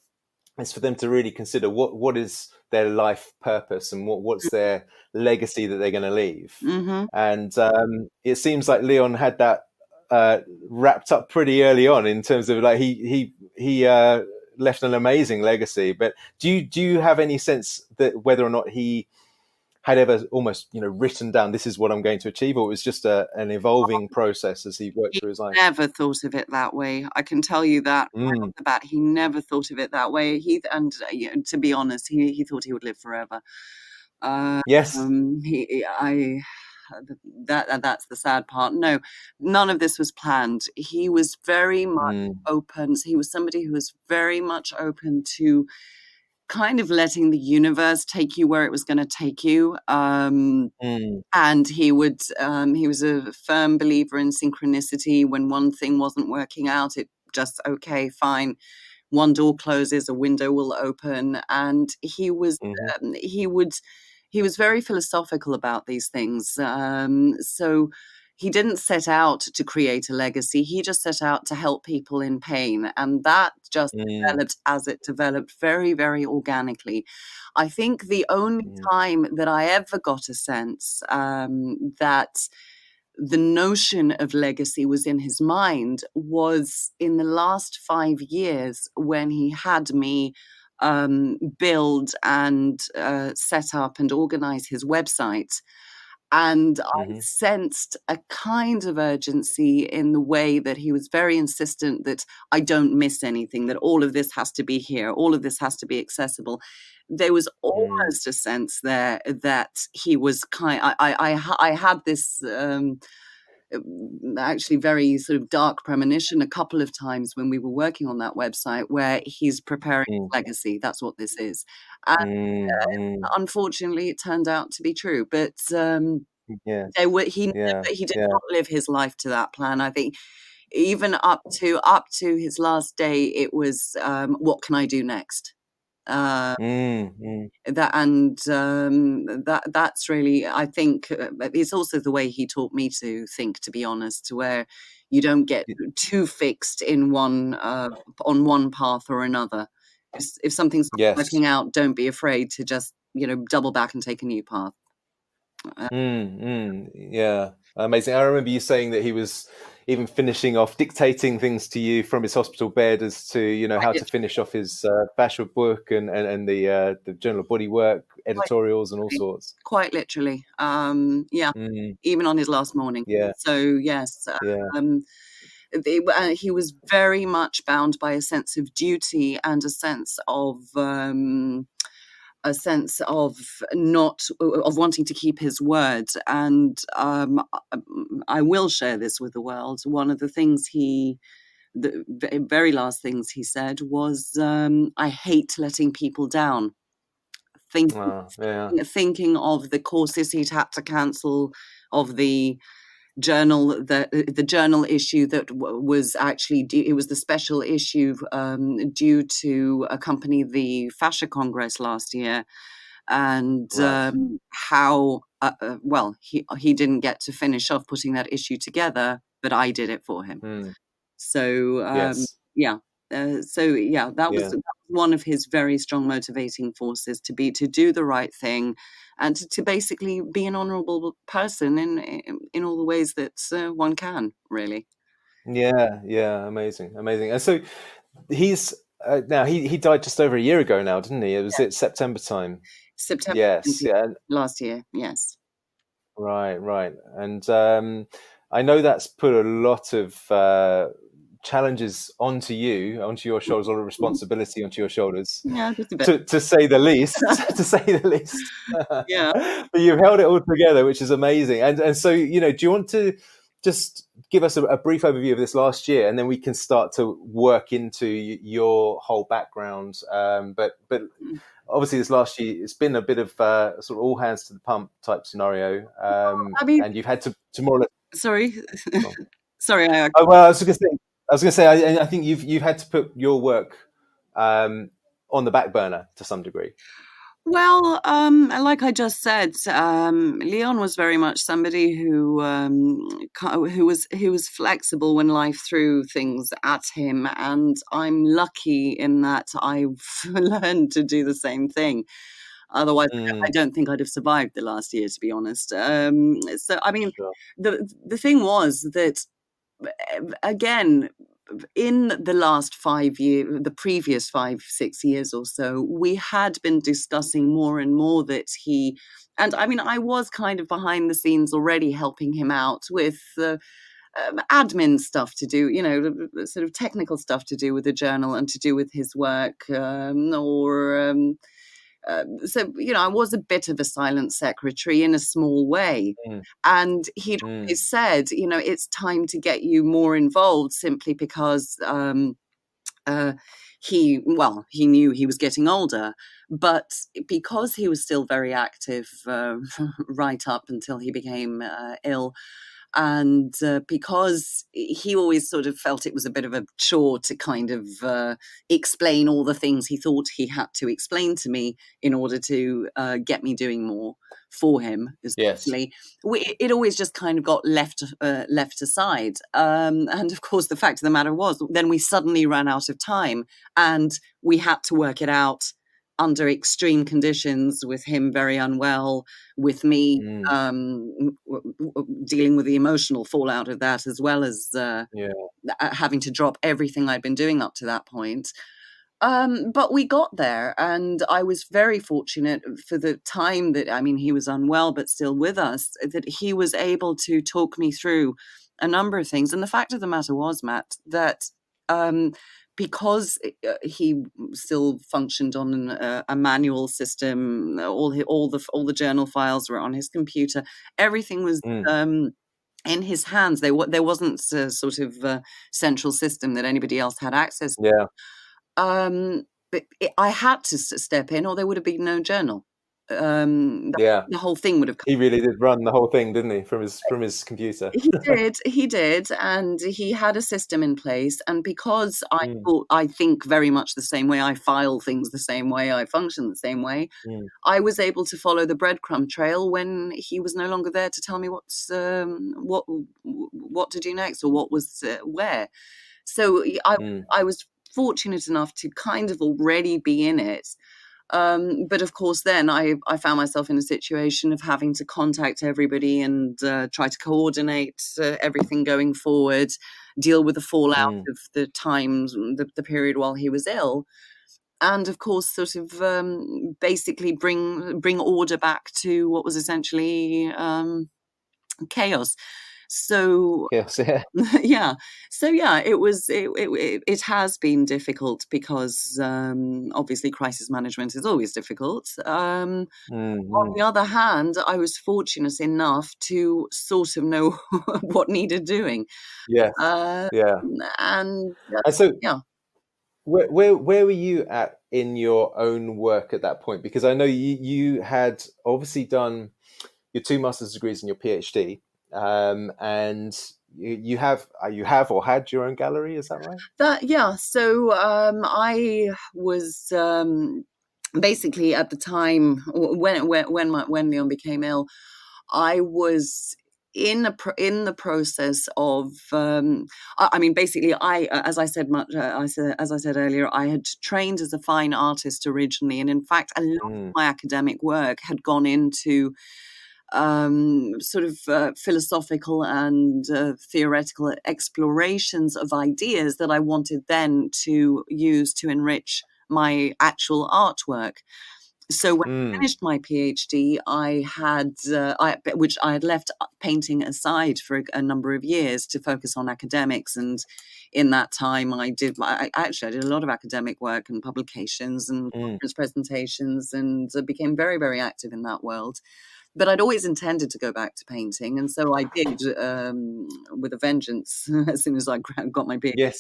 is for them to really consider what is their life purpose and what's their legacy that they're going to leave. And it seems like Leon had that wrapped up pretty early on, in terms of like he left an amazing legacy. But do you have any sense that whether or not he had ever almost, written down, this is what I'm going to achieve, or it was just an evolving process as he worked He through his life? never thought of it that way. I can tell you that right off the bat. He never thought of it that way. To be honest, he thought he would live forever. Yes. That's the sad part. No, none of this was planned. He was very much open. He was somebody who was very much open to kind of letting the universe take you where it was going to take you. And he was a firm believer in synchronicity. When one thing wasn't working out, it just, okay, fine. One door closes, a window will open. And he was very philosophical about these things. So he didn't set out to create a legacy. He just set out to help people in pain. And that just developed as it developed, very, very organically. I think the only time that I ever got a sense that the notion of legacy was in his mind was in the last 5 years, when he had me build and set up and organize his website. And I sensed a kind of urgency in the way that he was very insistent that I don't miss anything, that all of this has to be here, all of this has to be accessible. There was almost a sense there that he was I had this actually very sort of dark premonition a couple of times when we were working on that website, where he's preparing his legacy. That's what this is. And unfortunately, it turned out to be true. But he did not live his life to that plan. I think even up to his last day, it was what can I do next? That's really, I think, it's also the way he taught me to think, to be honest, to where you don't get too fixed in one on one path or another. If something's not working out, don't be afraid to just double back and take a new path. Yeah, amazing. I remember you saying that he was even finishing off, dictating things to you from his hospital bed as to how to finish off his Bashwood book and the Journal of Bodywork editorials and all sorts. Quite literally, even on his last morning. So yes, he was very much bound by a sense of duty and a sense of wanting to keep his word. And I will share this with the world. One of the things the very last things he said was, I hate letting people down. Thinking of the courses he'd had to cancel, of the journal, the journal issue that was actually it was the special issue due to accompany the Fascia Congress last year, and how he didn't get to finish off putting that issue together, but I did it for him. So that was one of his very strong motivating forces, to do the right thing, and to basically be an honourable person in all the ways that one can, really. Amazing. And so he's now he died just over a year ago now, didn't he? It September time? September last year. Yes. Right. And I know that's put a lot of challenges onto your shoulders, a lot of responsibility onto your shoulders, just a bit. to say the least. But you've held it all together, which is amazing. And so do you want to just give us a brief overview of this last year, and then we can start to work into your whole background, but obviously this last year it's been a bit of sort of all hands to the pump type scenario, and you've had to more or less sorry I was going to say, I think you've had to put your work on the back burner to some degree. Well, like I just said, Leon was very much somebody who was flexible when life threw things at him, and I'm lucky in that I've learned to do the same thing. Otherwise, I don't think I'd have survived the last year, to be honest. So, I mean, the thing was that, again, in the last 5 years, the previous 5-6 years or so, we had been discussing more and more that and I mean, I was kind of behind the scenes already helping him out with admin stuff to do, sort of technical stuff to do with the journal and to do with his work, so, I was a bit of a silent secretary in a small way. Mm. And he'd Mm. always said, it's time to get you more involved, simply because he knew he was getting older, but because he was still very active right up until he became ill. And because he always sort of felt it was a bit of a chore to kind of explain all the things he thought he had to explain to me in order to get me doing more for him, essentially. Yes. It always just kind of got left aside. And of course, the fact of the matter was, then we suddenly ran out of time, and we had to work it out under extreme conditions, with him very unwell, with me dealing with the emotional fallout of that, as well as having to drop everything I'd been doing up to that point. But we got there, and I was very fortunate for the time that, he was unwell but still with us, that he was able to talk me through a number of things. And the fact of the matter was, Matt, that because he still functioned on a manual system, all the journal files were on his computer. Everything was in his hands. There wasn't a sort of central system that anybody else had access to. Yeah. But I had to step in, or there would have been no journal. The whole thing would have come. He really did run the whole thing, didn't he, from his computer? He did, and he had a system in place. And because I think very much the same way, I file things the same way, I function the same way, I was able to follow the breadcrumb trail when he was no longer there to tell me what to do next, or what was where. So I was fortunate enough to kind of already be in it. But of course, then I found myself in a situation of having to contact everybody and try to coordinate everything going forward, deal with the fallout of the times, the period while he was ill, and of course, sort of basically bring order back to what was essentially chaos. So yes, yeah. yeah. So yeah, it has been difficult because obviously crisis management is always difficult. On the other hand, I was fortunate enough to sort of know what needed doing. Yes. And so yeah. Where were you at in your own work at that point? Because I know you had obviously done your 2 master's degrees and your PhD. And you have or had your own gallery, is that right? So I was basically, at the time when Leon became ill, I was in the process of basically, as I said earlier, I had trained as a fine artist originally, and in fact a lot of my academic work had gone into sort of philosophical and theoretical explorations of ideas that I wanted then to use to enrich my actual artwork. So when I finished my PhD, I had which I had left painting aside for a number of years to focus on academics, and in that time I did a lot of academic work and publications and conference presentations, and became very, very active in that world. But I'd always intended to go back to painting, and so I did with a vengeance as soon as I got my PhD. Yes.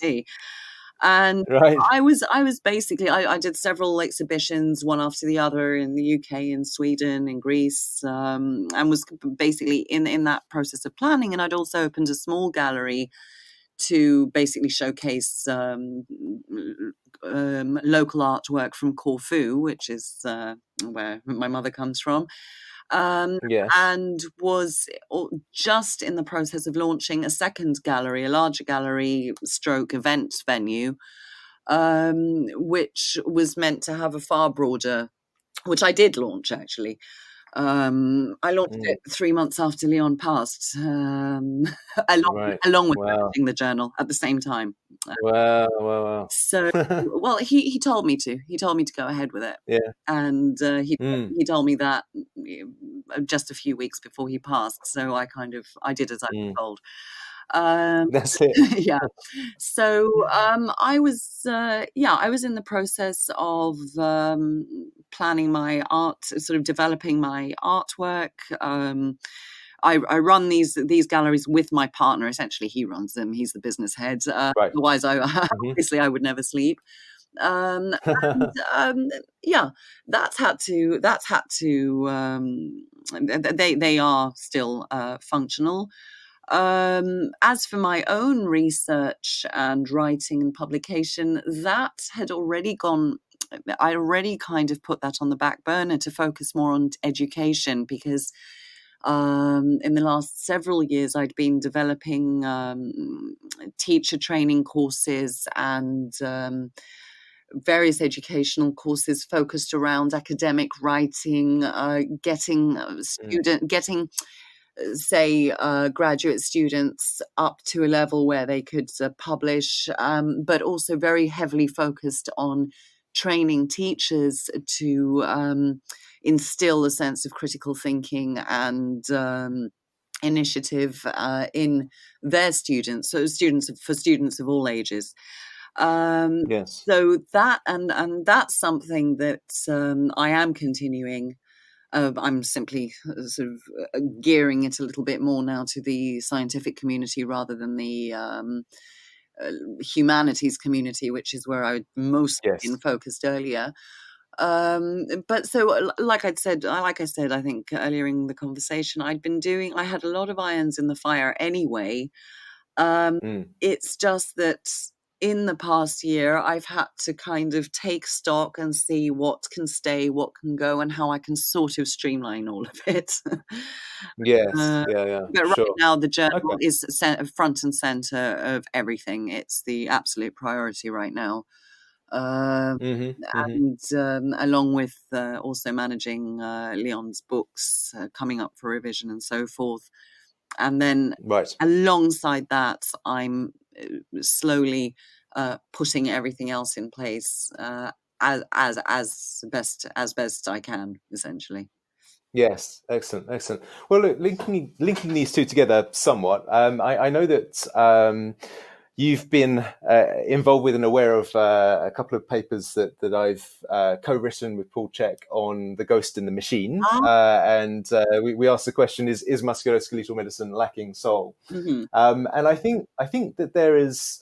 And right. I was basically, I did several exhibitions, one after the other, in the UK, in Sweden, in Greece, and was basically in that process of planning. And I'd also opened a small gallery to basically showcase local artwork from Corfu, which is where my mother comes from. And was just in the process of launching a second gallery, a larger gallery stroke event venue, which was meant to have a far broader, which I did launch actually, I launched it 3 months after Leon passed, Right. along with Wow. managing the journal at the same time. Wow. So, well, he told me to. He told me to go ahead with it. Yeah. And Mm. he told me that just a few weeks before he passed. So I did as I was told. That's it. Yeah. So I was in the process of planning my art, sort of developing my artwork. I run these galleries with my partner. Essentially, he runs them. He's the business head. Right. Otherwise, Mhm. obviously I would never sleep. And yeah, that's had to. They are still functional. As for my own research and writing and publication, that had already gone. I already kind of put that on the back burner to focus more on education, because in the last several years I'd been developing teacher training courses and various educational courses focused around academic writing, getting say graduate students up to a level where they could publish, but also very heavily focused on training teachers to instill a sense of critical thinking and initiative in their students, so students of all ages. Yes. So that and that's something that I am continuing. I'm simply sort of gearing it a little bit more now to the scientific community rather than the humanities community, which is where I'd mostly Yes. been focused earlier. But so, like I said, I think earlier in the conversation, I had a lot of irons in the fire anyway. It's just that in the past year, I've had to kind of take stock and see what can stay, what can go, and how I can sort of streamline all of it. Yes. Uh, Yeah. but right Sure. now, the Okay. journal is front and center of everything. It's the absolute priority right now. Um, Mm-hmm. and along with also managing Leon's books coming up for revision and so forth. And then Right. alongside that, I'm slowly putting everything else in place as best I can, essentially. Yes, excellent. Well, look, linking these two together somewhat. I know that you've been involved with and aware of a couple of papers that I've co-written with Paul Check on the ghost in the machine, Ah, and we asked the question: Is musculoskeletal medicine lacking soul? mhm, And I think that there is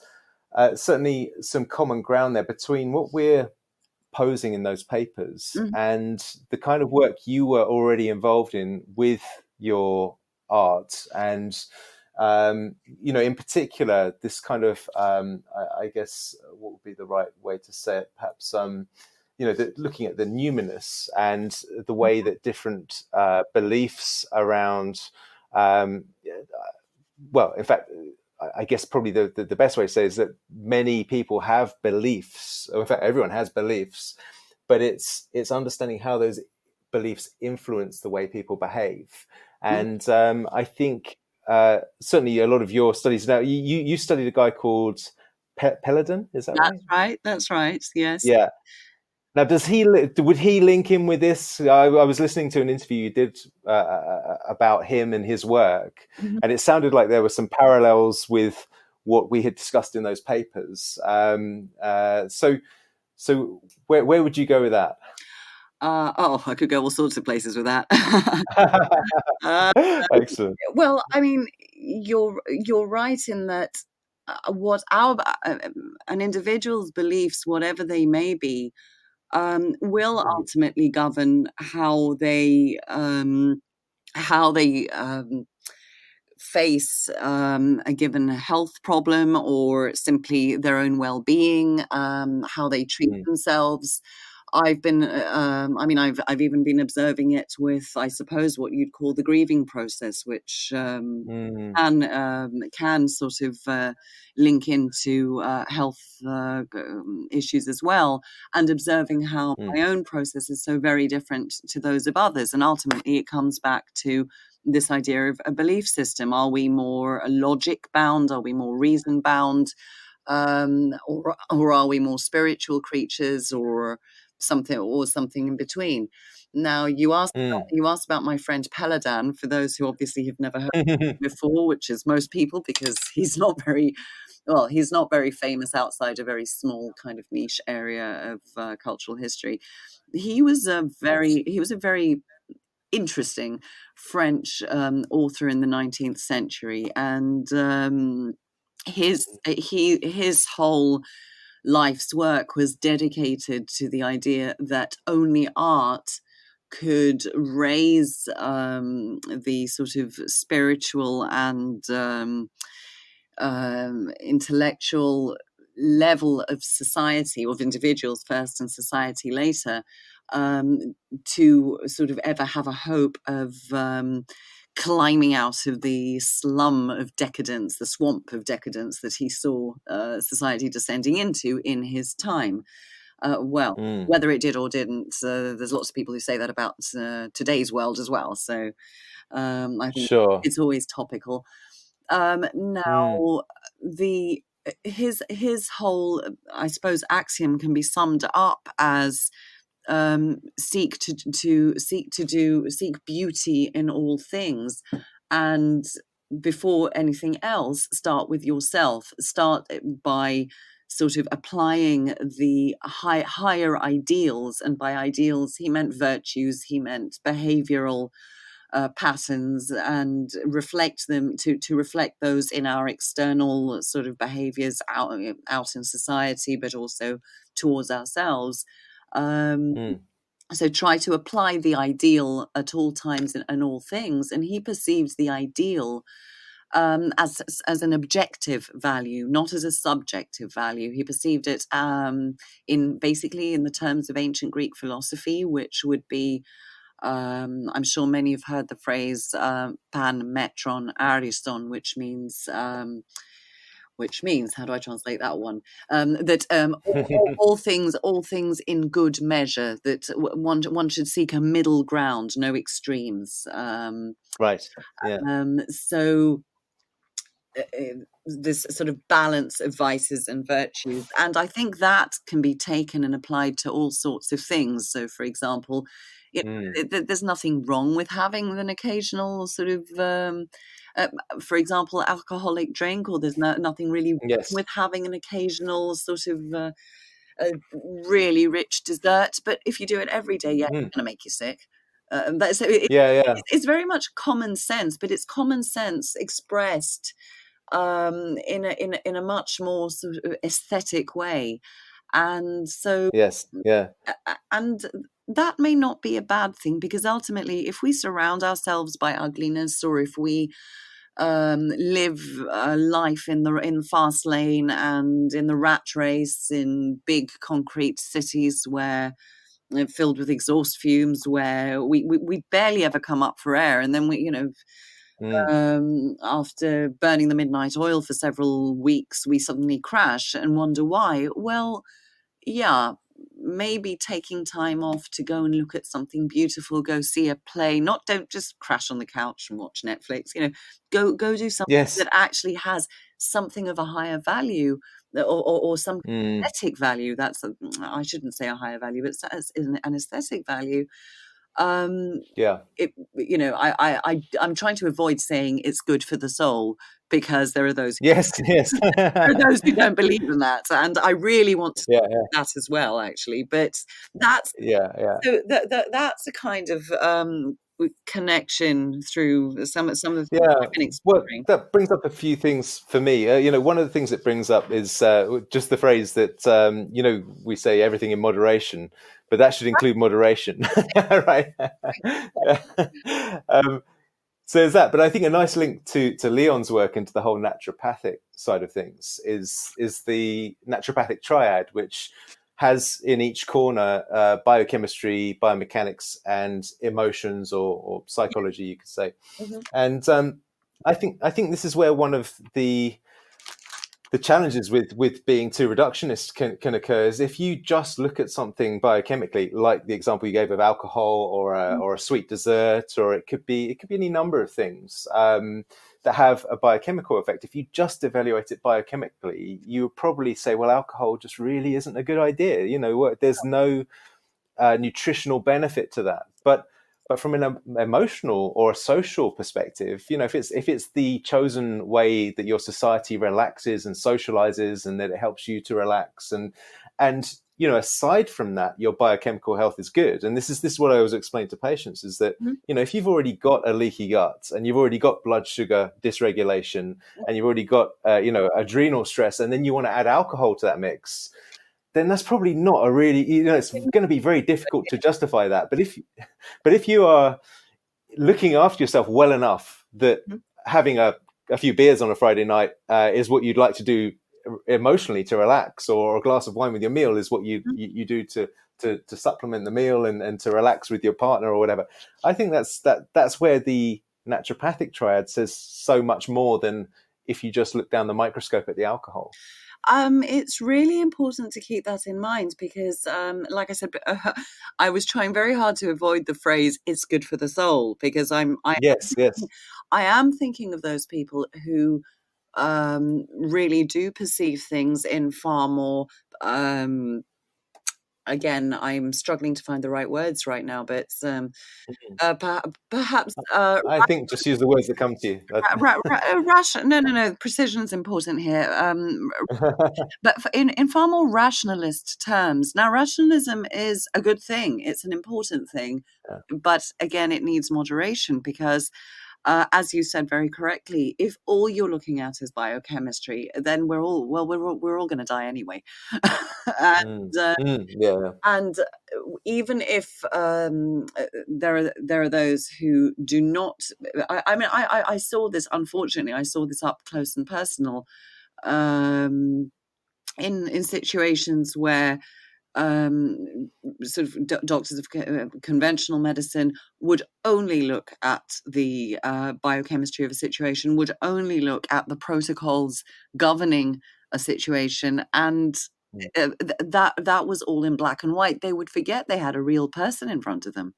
certainly some common ground there between what we're posing in those papers mhm, and the kind of work you were already involved in with your art. And in particular, this kind of I guess what would be the right way to say it, perhaps looking at the numinous and the way that different beliefs around well, in fact, I guess probably the best way to say is that many people have beliefs, or in fact, everyone has beliefs, but it's understanding how those beliefs influence the way people behave. mhm. And I think certainly a lot of your studies now, you studied a guy called Peladon, is that right? That's right. That's right. Yes. Yeah. Now, would he link in with this? I was listening to an interview you did about him and his work, Mhm. and it sounded like there were some parallels with what we had discussed in those papers. So where would you go with that? I could go all sorts of places with that. Uh, Excellent. well, I mean, you're right in that what an individual's beliefs, whatever they may be, will ultimately govern how they face a given health problem or simply their own well-being, how they treat Mm, themselves. I've been, I've even been observing it with, I suppose, what you'd call the grieving process, which can sort of link into health issues as well, and observing how my own process is so very different to those of others. And ultimately, it comes back to this idea of a belief system. Are we more logic bound? Are we more reason bound? Or are we more spiritual creatures, or something in between? Now, you asked about my friend Peladan. For those who obviously have never heard of him before, which is most people, because he's not very famous outside a very small kind of niche area of cultural history. He was a very interesting French author in the 19th century, and his whole life's work was dedicated to the idea that only art could raise the sort of spiritual and intellectual level of society, of individuals first and society later, to sort of ever have a hope of climbing out of the slum of decadence, the swamp of decadence that he saw society descending into in his time. Whether it did or didn't, there's lots of people who say that about today's world as well. So I think it's always topical. Now, his whole, I suppose, axiom can be summed up as seek beauty in all things, and before anything else, start with yourself. Start by sort of applying the higher ideals, and by ideals he meant virtues, he meant behavioral patterns, and reflect them to reflect those in our external sort of behaviors out in society, but also towards ourselves. So try to apply the ideal at all times and all things. And he perceives the ideal as an objective value, not as a subjective value. He perceived it in the terms of ancient Greek philosophy, which would be, I'm sure many have heard the phrase pan metron ariston, which means how do I translate that one? That all things in good measure. That one should seek a middle ground, no extremes. Right. Yeah. So this sort of balance of vices and virtues, and I think that can be taken and applied to all sorts of things. So, for example, there's nothing wrong with having an occasional sort of, for example, alcoholic drink, or there's nothing really wrong with having an occasional sort of a really rich dessert. But if you do it every day, it's going to make you sick. It's very much common sense, but it's common sense expressed in a much more sort of aesthetic way. And so and that may not be a bad thing, because ultimately, if we surround ourselves by ugliness, or if we live life in the fast lane and in the rat race in big concrete cities where filled with exhaust fumes, where we barely ever come up for air, and then after burning the midnight oil for several weeks, we suddenly crash and wonder why. Well, yeah, maybe taking time off to go and look at something beautiful, go see a play, don't just crash on the couch and watch Netflix, go do something that actually has something of a higher value, or some aesthetic value. I shouldn't say a higher value, but an aesthetic value. I'm trying to avoid saying it's good for the soul, because there are those there are those who don't believe in that, and I really want to say that as well, actually. But that's so that's a kind of connection through some of the things I've been exploring. Well, that brings up a few things for me. One of the things it brings up is just the phrase that we say everything in moderation, but that should include moderation, right? So there's that. But I think a nice link to Leon's work into the whole naturopathic side of things is the naturopathic triad, which has in each corner biochemistry, biomechanics, and emotions, or psychology, you could say. Mhm. And I think this is where one of the challenges with being too reductionist can occur is if you just look at something biochemically, like the example you gave of alcohol or a sweet dessert, or it could be any number of things that have a biochemical effect. If you just evaluate it biochemically, you would probably say, well, alcohol just really isn't a good idea. There's no nutritional benefit to that. But from an emotional or a social perspective, if it's the chosen way that your society relaxes and socializes, and that it helps you to relax, and aside from that, your biochemical health is good. And this is what I always explain to patients, is that if you've already got a leaky gut, and you've already got blood sugar dysregulation, and you've already got adrenal stress, and then you want to add alcohol to that mix, then that's probably not a really, it's going to be very difficult to justify that. But if you are looking after yourself well enough that having a few beers on a Friday night is what you'd like to do emotionally to relax, or a glass of wine with your meal is what you do to supplement the meal and to relax with your partner or whatever, I think that's where the naturopathic triad says so much more than if you just look down the microscope at the alcohol. It's really important to keep that in mind because, like I said, I was trying very hard to avoid the phrase "it's good for the soul" because Yes. I am thinking of those people who really do perceive things in far more. Again, I'm struggling to find the right words right now, but perhaps I think just use the words that come to you. no. Precision's important here. But in far more rationalist terms. Now, rationalism is a good thing. It's an important thing. Yeah. But again, it needs moderation because, as you said very correctly, if all you're looking at is biochemistry, then we're all going to die anyway. Yeah. And even if there are those who do not, I mean, I saw this, unfortunately, I saw this up close and personal in situations where sort of doctors of conventional medicine would only look at the biochemistry of a situation, would only look at the protocols governing a situation, and that was all in black and white. They would forget they had a real person in front of them.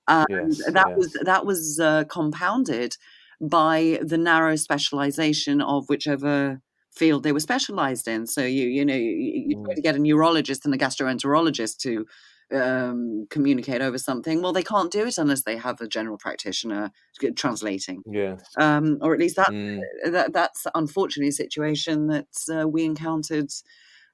That was compounded by the narrow specialization of whichever field they were specialized in. So you try to get a neurologist and a gastroenterologist to communicate over something. Well, they can't do it unless they have a general practitioner translating. Or at least that's unfortunately a situation that we encountered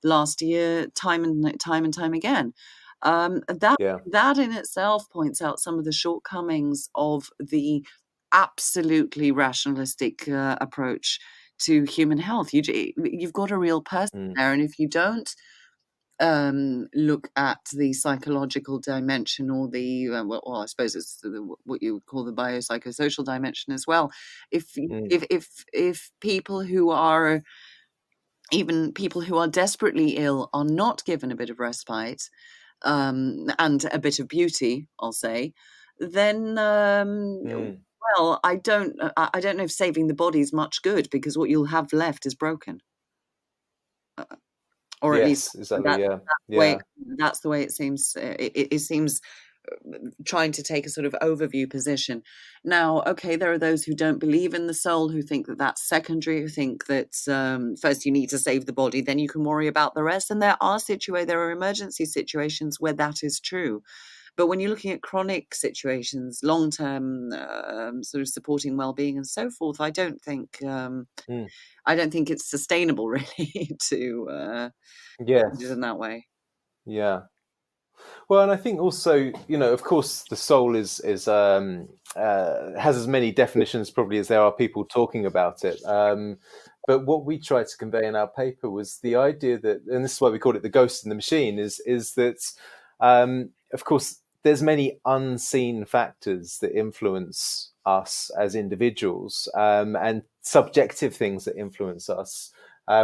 last year, time and time again. That in itself points out some of the shortcomings of the absolutely rationalistic approach to human health. You've got a real person there, and if you don't look at the psychological dimension or the I suppose it's what you would call the biopsychosocial dimension as well. If people who are even people who are desperately ill are not given a bit of respite and a bit of beauty, I'll say, then well, I don't know if saving the body is much good, because what you'll have left is broken. Or at least exactly. That's the way it seems. It seems trying to take a sort of overview position. Now, okay, there are those who don't believe in the soul, who think that that's secondary, who think that first you need to save the body, then you can worry about the rest. And there are emergency situations where that is true. But when you're looking at chronic situations, long-term sort of supporting well-being and so forth, I don't think it's sustainable really to do it in that way. Yeah. Well, and I think also, of course, the soul has as many definitions probably as there are people talking about it. But what we tried to convey in our paper was the idea that, and this is why we called it the ghost in the machine, is that, of course, there's many unseen factors that influence us as individuals, and subjective things that influence us.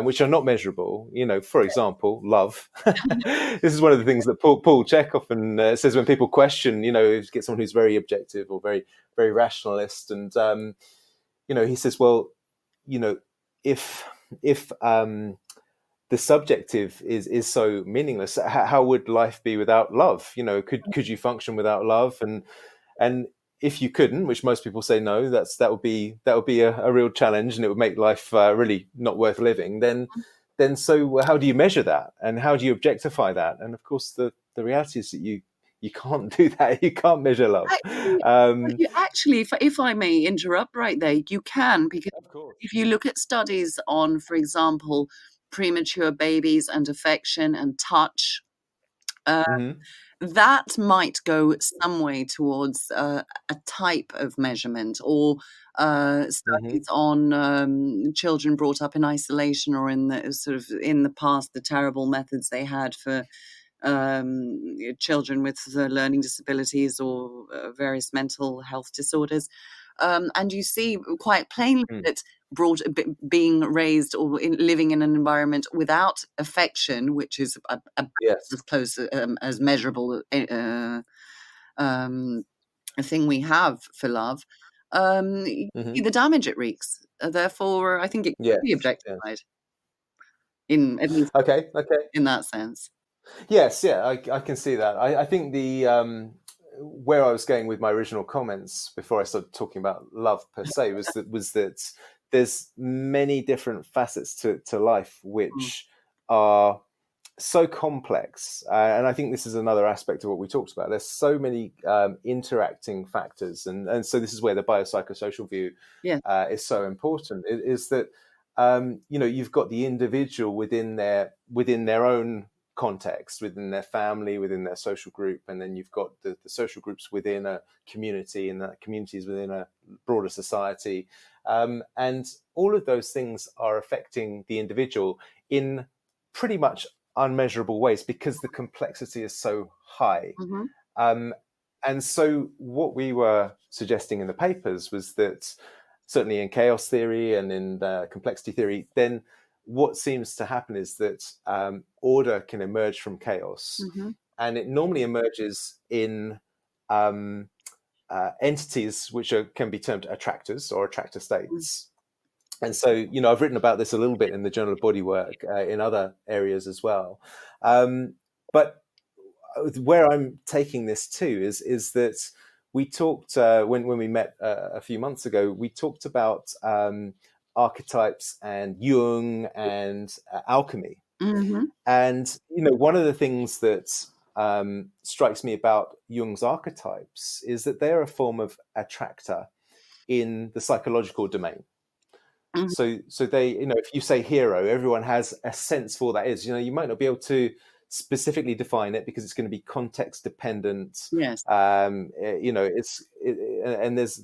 which are not measurable. For example, love. This is one of the things that Paul Check often says when people question, get someone who's very objective or very, very rationalist. And, he says, well, if the subjective is so meaningless, how would life be without love? Could you function without love? And if you couldn't, which most people say no, that would be a real challenge, and it would make life really not worth living. Then so how do you measure that, and how do you objectify that? And of course, the reality is that you can't do that. You can't measure love. Actually, if I may interrupt right there, you can, because Of course. if you look at studies on, for example, premature babies and affection and touch, that might go some way towards a type of measurement, or studies on children brought up in isolation, or in the past, the terrible methods they had for children with learning disabilities or various mental health disorders. And you see quite plainly that being raised or living in an environment without affection, which is as close as measurable a thing we have for love, the damage it wreaks. Therefore, I think it can be objectified, in at least in that sense. Yes, yeah, I can see that. I think the where I was going with my original comments before I started talking about love per se was that there's many different facets to life which are so complex, and I think this is another aspect of what we talked about. There's so many interacting factors, and so this is where the biopsychosocial view is so important. It is that you've got the individual within their own context, within their family, within their social group, and then you've got the social groups within a community, and that community is within a broader society, and all of those things are affecting the individual in pretty much unmeasurable ways because the complexity is so high. And so what we were suggesting in the papers was that certainly in chaos theory and in the complexity theory, then what seems to happen is that order can emerge from chaos, and it normally emerges in entities which can be termed attractors or attractor states. And so, I've written about this a little bit in the Journal of Bodywork, in other areas as well. But where I'm taking this to is that we talked, when we met a few months ago, we talked about archetypes and Jung and alchemy. And, one of the things that strikes me about Jung's archetypes is that they're a form of attractor in the psychological domain. So they, if you say hero, everyone has a sense for what that is. You might not be able to specifically define it because it's going to be context dependent. Yes. And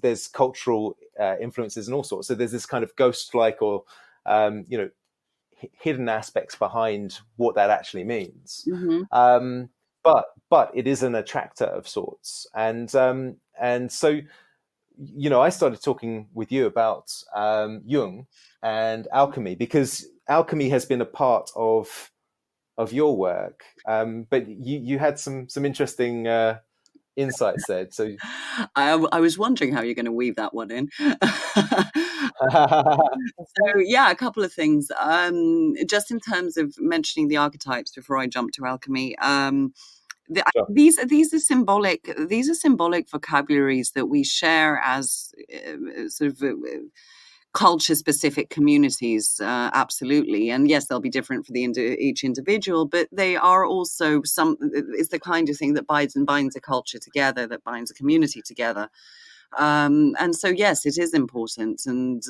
there's cultural influences and all sorts. So there's this kind of ghost-like or hidden aspects behind what that actually means. But it is an attractor of sorts, and so. I started talking with you about Jung and alchemy because alchemy has been a part of your work, but you had some interesting insights there. So I was wondering how you're going to weave that one in. So yeah, a couple of things. Just in terms of mentioning the archetypes before I jump to alchemy. Sure. These are symbolic vocabularies that we share as culture specific communities, absolutely. And yes, they'll be different for each individual, but they are also it's the kind of thing that binds a culture together, that binds a community together. And so yes, it is important, and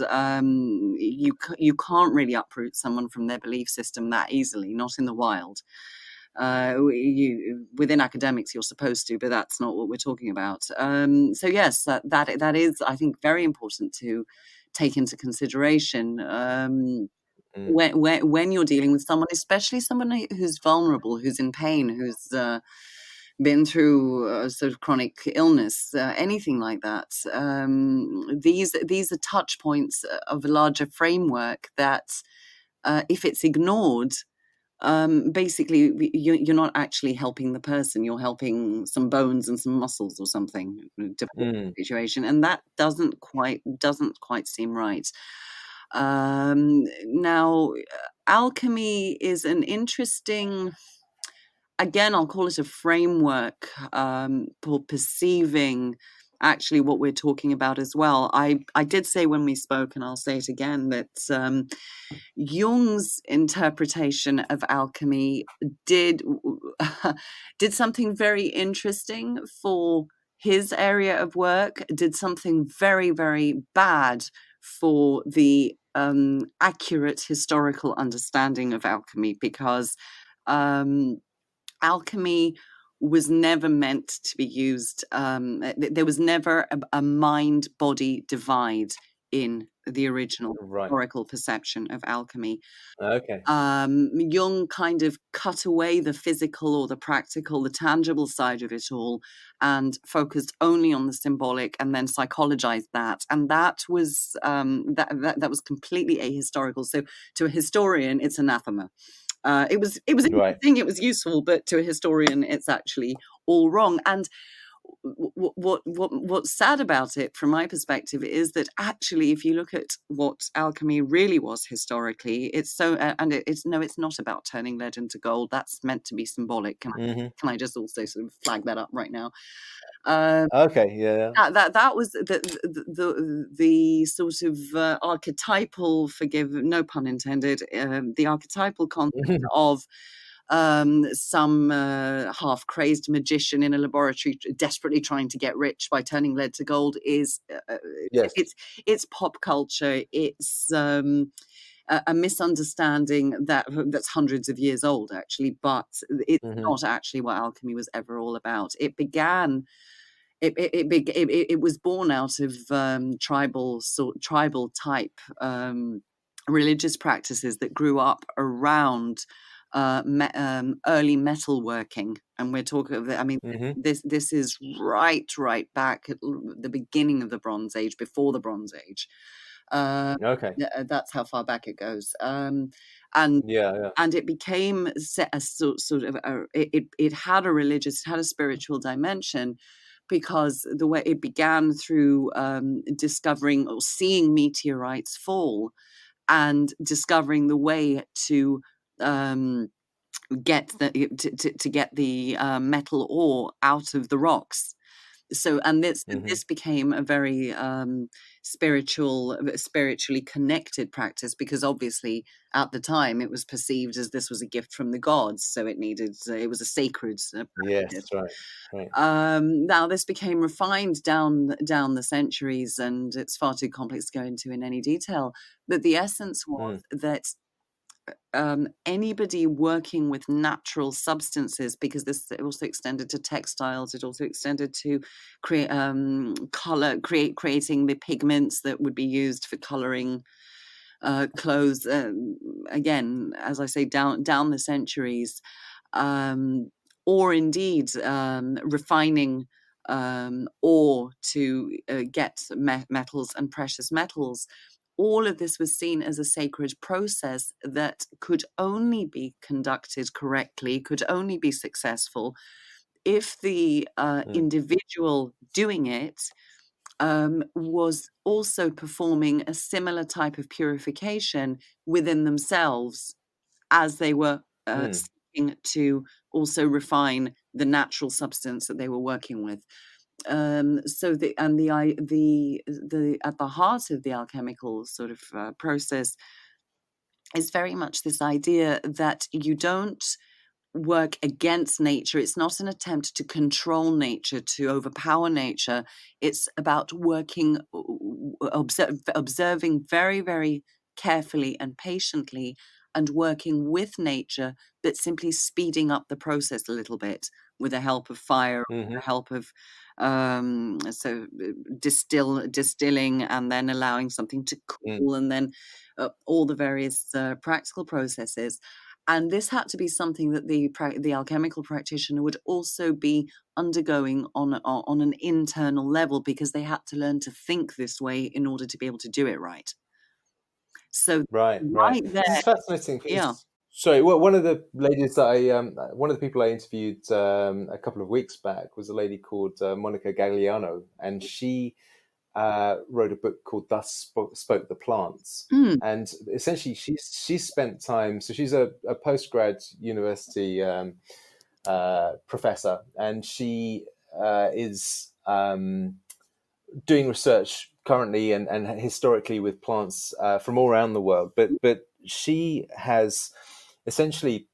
you can't really uproot someone from their belief system that easily, not in the wild. Within academics you're supposed to, but that's not what we're talking about. So yes, that is, I think, very important to take into consideration when you're dealing with someone, especially someone who's vulnerable, who's in pain, who's been through sort of chronic illness, anything like that. These are touch points of a larger framework that if it's ignored, basically you're not actually helping the person, you're helping some bones and some muscles or something, difficult situation, and that doesn't quite seem right. Now, alchemy is an interesting, again, I'll call it a framework for perceiving actually what we're talking about as well. I did say when we spoke, and I'll say it again, that Jung's interpretation of alchemy did something very interesting for his area of work, did something very, very bad for the accurate historical understanding of alchemy, because alchemy was never meant to be used. There was never a mind-body divide in the original historical perception of alchemy. Okay. Jung kind of cut away the physical or the practical, the tangible side of it all, and focused only on the symbolic, and then psychologized that. And that was that was completely ahistorical. So to a historian, it's anathema. It was interesting, it was useful, but to a historian, it's actually all wrong. And what's sad about it, from my perspective, is that actually, if you look at what alchemy really was historically, it's so, and it's not about turning lead into gold. That's meant to be symbolic. Can I just also sort of flag that up right now? Okay, yeah. That was the sort of archetypal, forgive no pun intended, the archetypal concept of some half-crazed magician in a laboratory desperately trying to get rich by turning lead to gold is Yes. It's pop culture. It's a misunderstanding that's hundreds of years old, actually, but it's not actually what alchemy was ever all about. It began. It was born out of tribal type religious practices that grew up around early metalworking, and we're talking. I mean, this is right back at the beginning of the Bronze Age, before the Bronze Age. Okay. That's how far back it goes. And it became a sort of it had a religious, it had a spiritual dimension, because the way it began through discovering or seeing meteorites fall and discovering the way to get the metal ore out of the rocks. So, and this became a very spiritually connected practice, because obviously at the time it was perceived as this was a gift from the gods, so it was a sacred practice. Yes, right. Now this became refined down the centuries, and it's far too complex to go into in any detail, but the essence was that anybody working with natural substances, because this also extended to textiles, it also extended to creating the pigments that would be used for coloring clothes, again, as I say, down the centuries, or indeed refining ore to get metals and precious metals. All of this was seen as a sacred process that could only be conducted correctly, could only be successful, if the individual doing it was also performing a similar type of purification within themselves, as they were seeking to also refine the natural substance that they were working with. So at the heart of the alchemical sort of process is very much this idea that you don't work against nature. It's not an attempt to control nature, to overpower nature. It's about working, observing very, very carefully and patiently, and working with nature, but simply speeding up the process a little bit with the help of fire, with the help of distilling, and then allowing something to cool, and then all the various practical processes. And this had to be something that the alchemical practitioner would also be undergoing on an internal level, because they had to learn to think this way in order to be able to do it right. So Right, right. right This there, is fascinating yeah. because, sorry, well, one of the ladies that one of the people I interviewed a couple of weeks back was a lady called Monica Gagliano, and she wrote a book called Spoke the Plants. Mm, And essentially, she's spent time, so she's a postgrad university professor, and she is doing research currently and historically with plants from all around the world. But she has essentially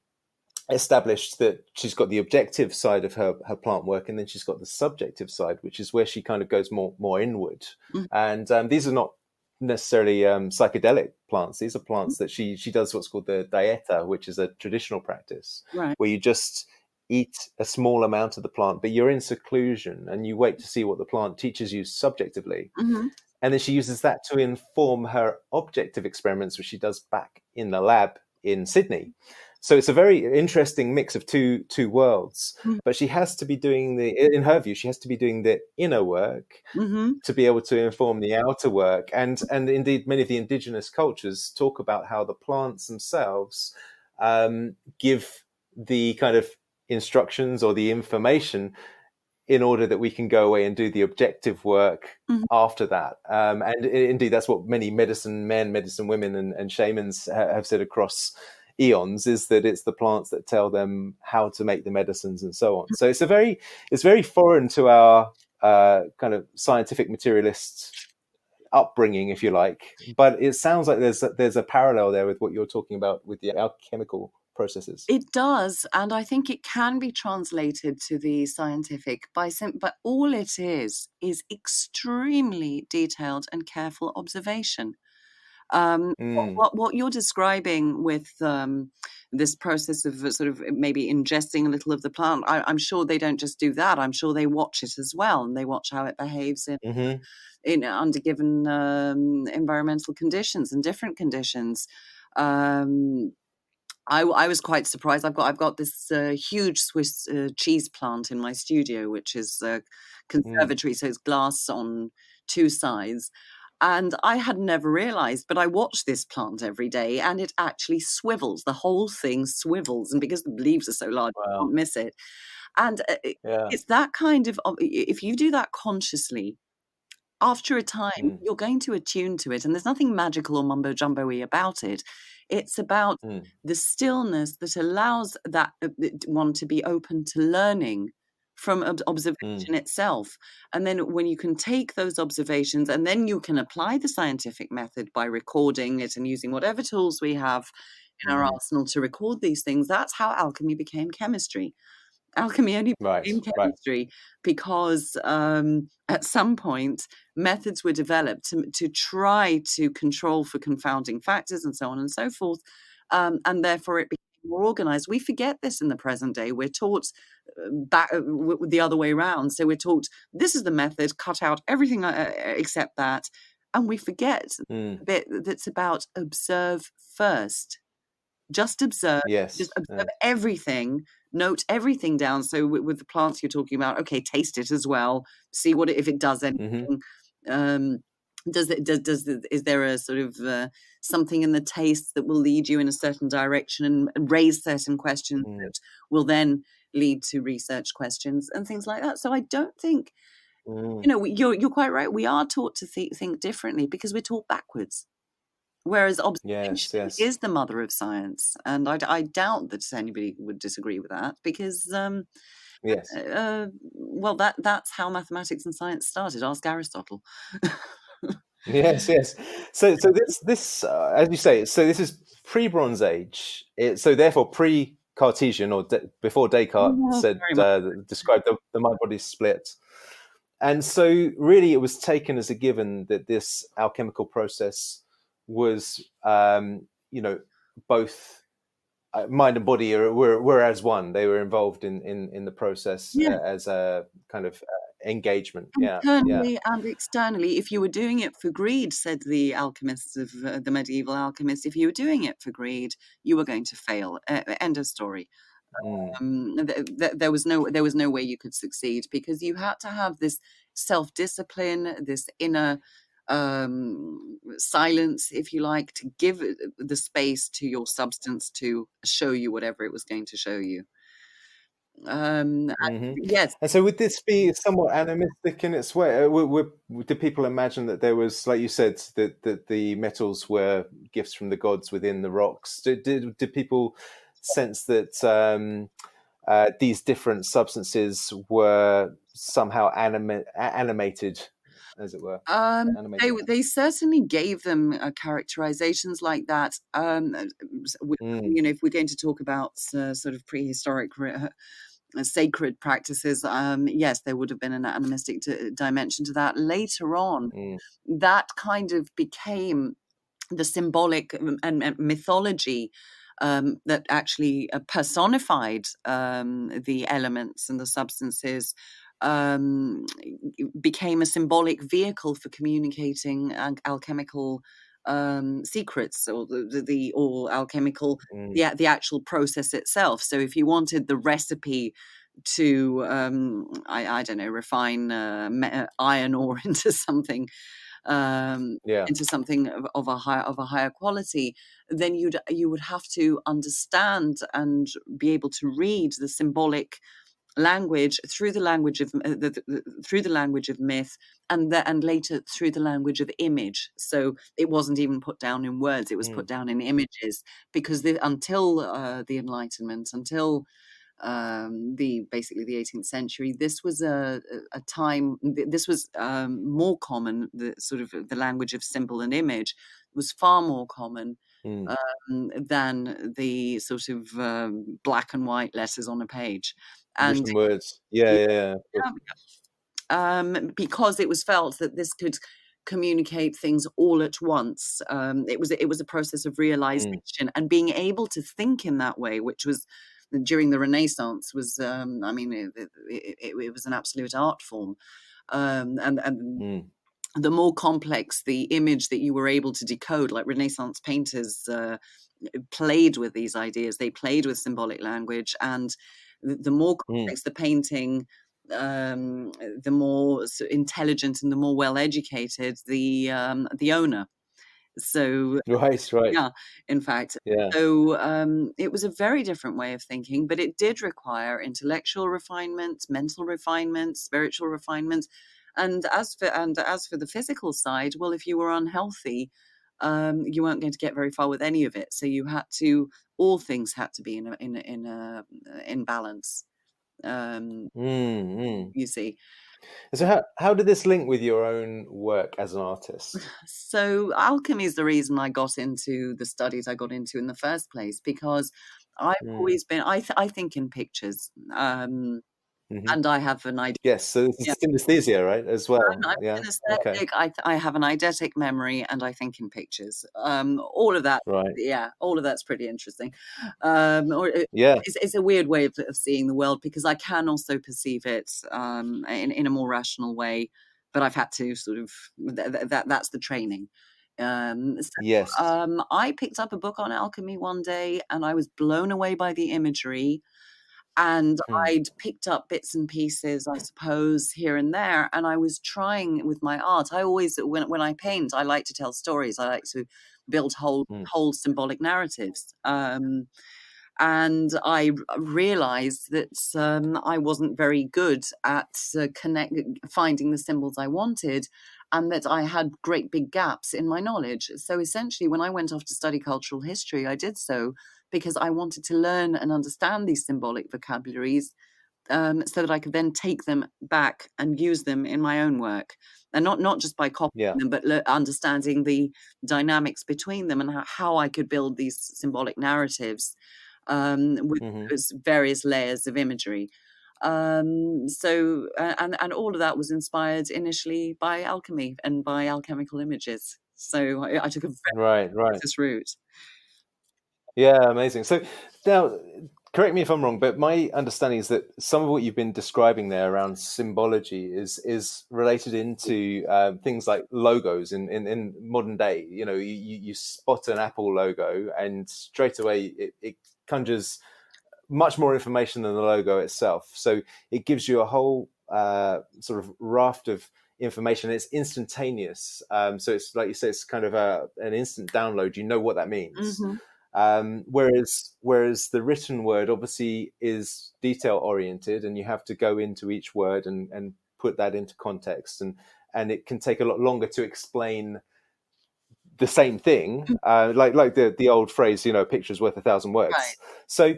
established that she's got the objective side of her plant work, and then she's got the subjective side, which is where she kind of goes more inward. mm, And these are not necessarily psychedelic plants. These are plants that she does what's called the dieta, which is a traditional practice right. where you just eat a small amount of the plant, but you're in seclusion and you wait to see what the plant teaches you subjectively. Hmm. And then she uses that to inform her objective experiments, which she does back in the lab in Sydney. So it's a very interesting mix of two worlds. But she has to be doing in her view, she has to be doing the inner work Hmm. to be able to inform the outer work. And indeed, many of the indigenous cultures talk about how the plants themselves give the kind of instructions or the information in order that we can go away and do the objective work Hmm. after that. And indeed, that's what many medicine men, medicine women, and shamans have said across eons, is that it's the plants that tell them how to make the medicines and so on. So it's very foreign to our kind of scientific materialist upbringing, if you like. But it sounds like there's a parallel there with what you're talking about with the alchemical processes. It does, and I think it can be translated to the scientific but all it is extremely detailed and careful observation. Mm, What you're describing with this process of sort of maybe ingesting a little of the plant, I'm sure they don't just do that. I'm sure they watch it as well, and they watch how it behaves mm-hmm, in under given environmental conditions and different conditions. Um, I was quite surprised. I've got this huge Swiss cheese plant in my studio, which is a mm, conservatory, so it's glass on two sides. And I had never realized, but I watch this plant every day, and it actually swivels. The whole thing swivels, and because the leaves are so large, you wow, can't miss it. And yeah, it's that kind of if you do that consciously, after a time, mm, you're going to attune to it, and there's nothing magical or mumbo jumbo-y about it. It's about mm, the stillness that allows that one to be open to learning from mm, observation itself. And then when you can take those observations and then you can apply the scientific method by recording it and using whatever tools we have in our mm-hmm. arsenal to record these things, that's how alchemy became chemistry. Alchemy only Right, became right, chemistry because at some point methods were developed to try to control for confounding factors and so on and so forth, and therefore it became more organized. We forget this in the present day. We're taught back the other way around. So we're taught this is the method, cut out everything except that, and we forget mm, the bit that's about observe first. Just observe, just yes, observe everything, note everything down. So with the plants you're talking about, okay, taste it as well, see what if it does mm-hmm, anything. Um, is there a sort of something in the taste that will lead you in a certain direction and raise certain questions mm, that will then lead to research questions and things like that. So I don't think, mm. you're quite right. We are taught to think differently because we're taught backwards. Whereas Yes, observation yes, is the mother of science, and I doubt that anybody would disagree with that because, yes. well, that's how mathematics and science started. Ask Aristotle. Yes, yes. So this as you say, so this is pre-Bronze Age. So therefore pre-Cartesian, or before Descartes Yeah, said very much. described the mind-body split. And so really, it was taken as a given that this alchemical process was, both mind and body were as one. They were involved in the process Yeah, as a kind of engagement. Yeah, yeah. internally and externally. If you were doing it for greed, said the alchemists of the medieval alchemists, if you were doing it for greed, you were going to fail. End of story. Mm, There was no way you could succeed because you had to have this self-discipline, this inner silence, if you like, to give the space to your substance to show you whatever it was going to show you. Yes. And so would this be somewhat animistic in its way? Did people imagine that there was, like you said, that the metals were gifts from the gods within the rocks? Did people sense that these different substances were somehow animated, as it were? They certainly gave them characterizations like that. If we're going to talk about sort of prehistoric sacred practices, yes, there would have been an animistic dimension to that. Later on, that kind of became the symbolic and mythology that actually personified the elements and the substances, became a symbolic vehicle for communicating alchemical secrets, or or alchemical the actual process itself. So if you wanted the recipe to I don't know, refine iron ore into something of a higher quality, then you would have to understand and be able to read the symbolic language through the language of through the language of myth, and later through the language of image. So it wasn't even put down in words; it was put down in images, because until the Enlightenment, until basically the 18th century, this was a time. This was more common. The sort of the language of symbol and image was far more common than the sort of black and white letters on a page. And written words, yeah. Because it was felt that this could communicate things all at once. It was a process of realization and being able to think in that way, which was during the Renaissance was it was an absolute art form, and the more complex the image that you were able to decode, like Renaissance painters played with these ideas, they played with symbolic language, and the more complex the painting, the more intelligent and the more well educated the owner. So right, yeah, in fact. yeah. So it was a very different way of thinking, but it did require intellectual refinement, mental refinement, spiritual refinement. And as for the physical side, well, if you were unhealthy, you weren't going to get very far with any of it. So all things had to be in balance. You see. So how did this link with your own work as an artist? So alchemy is the reason I got into the studies I got into in the first place, because I've always been, I think in pictures, and I have an idea. Yes, so this is synesthesia, right, as well? I'm Yeah. synesthetic. Okay. I have an eidetic memory, and I think in pictures. All of that, Right. yeah, all of that's pretty interesting. Yeah. It's a weird way of seeing the world, because I can also perceive it in a more rational way, but I've had to sort of that's the training. Yes. I picked up a book on alchemy one day, and I was blown away by the imagery. And I'd picked up bits and pieces, I suppose, here and there, and I was trying with my art. I always, when I paint, I like to tell stories. I like to build whole symbolic narratives. And I realized that I wasn't very good at finding the symbols I wanted, and that I had great big gaps in my knowledge. So essentially, when I went off to study cultural history, I did so because I wanted to learn and understand these symbolic vocabularies, so that I could then take them back and use them in my own work. And not just by copying them, but understanding the dynamics between them, and how I could build these symbolic narratives with those various layers of imagery. So and all of that was inspired initially by alchemy and by alchemical images. So I took a very this route. Yeah, amazing. So now, correct me if I'm wrong, but my understanding is that some of what you've been describing there around symbology is related into things like logos in modern day. You know, you spot an Apple logo, and straight away it conjures much more information than the logo itself. So it gives you a whole sort of raft of information. It's instantaneous. So it's like you say, it's kind of an instant download. You know what that means. Whereas the written word obviously is detail oriented, and you have to go into each word and put that into context, and it can take a lot longer to explain the same thing, like the old phrase, a picture's worth 1,000 words. Right. So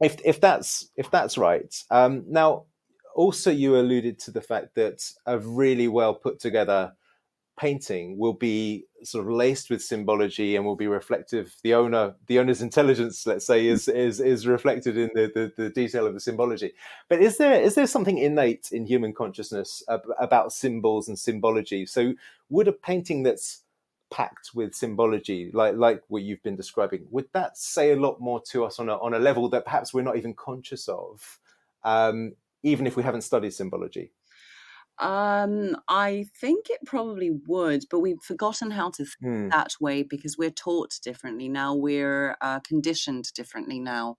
if that's right, now also you alluded to the fact that a really well put together painting will be sort of laced with symbology and will be reflective. The owner's intelligence, let's say, is reflected in the detail of the symbology. But is there something innate in human consciousness about symbols and symbology? So would a painting that's packed with symbology, like what you've been describing, would that say a lot more to us on a level that perhaps we're not even conscious of, even if we haven't studied symbology? I think it probably would, but we've forgotten how to think that way because we're taught differently now. We're conditioned differently now.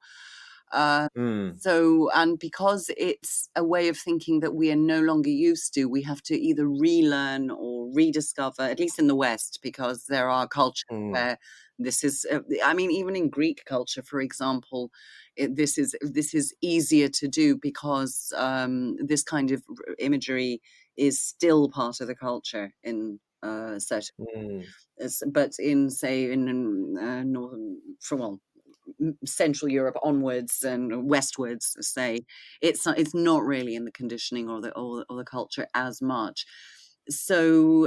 So, and because it's a way of thinking that we are no longer used to, we have to either relearn or rediscover, at least in the West, because there are cultures where this is, I mean, even in Greek culture, for example, this is easier to do because this kind of imagery is still part of the culture in certain, but in, say, in northern, Central Europe onwards and westwards, say, it's not really in the conditioning or the culture as much. So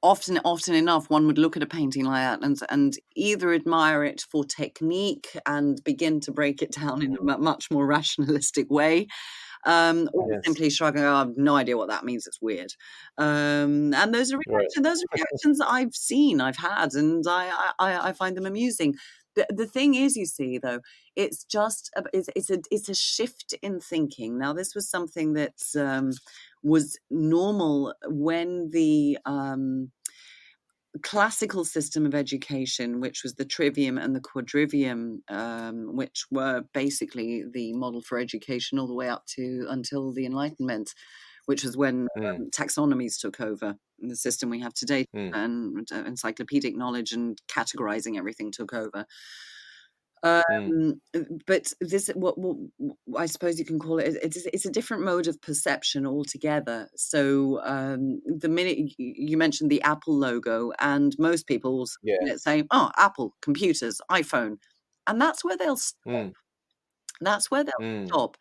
often enough, one would look at a painting like that and either admire it for technique and begin to break it down in a much more rationalistic way, or simply shrugging, I have no idea what that means, it's weird. And those are reactions I've had, and I find them amusing. The thing is, you see, though, it's just it's a shift in thinking. Now, this was something that was normal when the classical system of education, which was the trivium and the quadrivium, which were basically the model for education all the way up to until the Enlightenment, which was when taxonomies took over. The system we have today, and encyclopedic knowledge and categorizing everything took over. But this, what I suppose you can call it, it's a different mode of perception altogether. So the minute you mentioned the Apple logo, and most people say, "Oh, Apple, computers, iPhone," and that's where they'll stop. That's where they'll stop.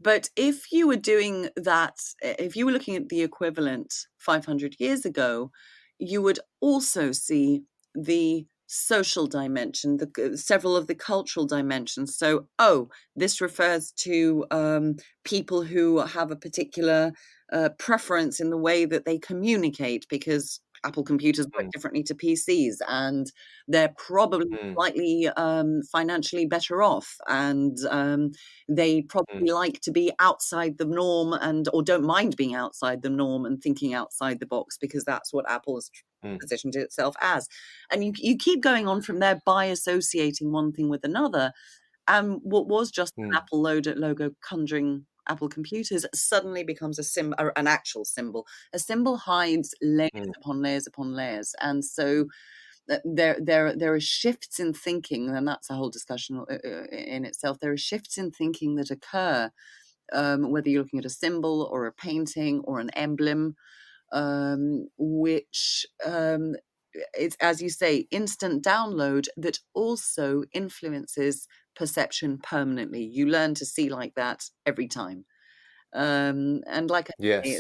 But if you were doing that, if you were looking at the equivalent 500 years ago, you would also see the social dimension, several of the cultural dimensions. So, this refers to people who have a particular preference in the way that they communicate, because Apple computers work differently to PCs, and they're probably slightly financially better off, and they probably like to be outside the norm, or don't mind being outside the norm and thinking outside the box, because that's what Apple has positioned itself as. And you keep going on from there by associating one thing with another. And what was just an Apple logo conjuring Apple computers suddenly becomes an actual symbol. A symbol hides layers upon layers upon layers, and so there are shifts in thinking, and that's a whole discussion in itself. There are shifts in thinking that occur, whether you're looking at a symbol or a painting or an emblem, which it's, as you say, instant download that also influences perception permanently. You learn to see like that every time. And like I say,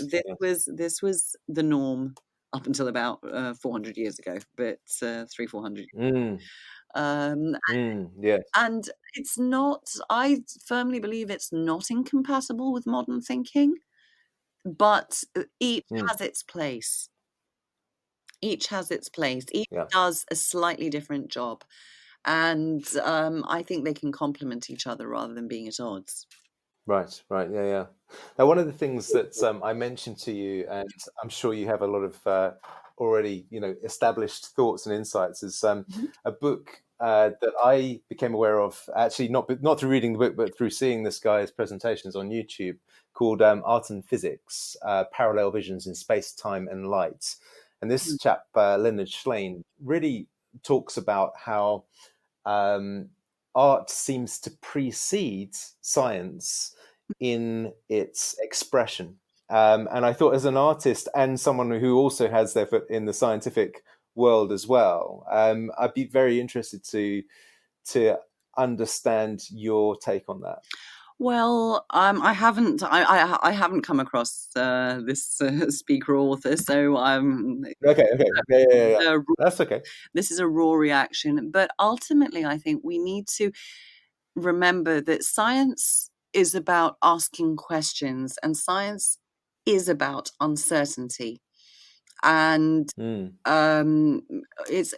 this was the norm up until about 400 years ago, but 300-400 years. And it's not, I firmly believe it's not incompatible with modern thinking, but each has its place. Each has its place. Each does a slightly different job. And I think they can complement each other rather than being at odds. Right. Yeah. Now, one of the things that I mentioned to you, and I'm sure you have a lot of already, established thoughts and insights, is a book that I became aware of, actually not through reading the book, but through seeing this guy's presentations on YouTube, called Art and Physics: Parallel Visions in Space, Time, and Light. And this chap, Leonard Schlein, really talks about how art seems to precede science in its expression. And I thought, as an artist and someone who also has their foot in the scientific world as well, I'd be very interested to understand your take on that. Well, I haven't come across this speaker or author, so Okay, uh, that's okay. this is a raw reaction. But ultimately, I think we need to remember that science is about asking questions, and science is about uncertainty. And as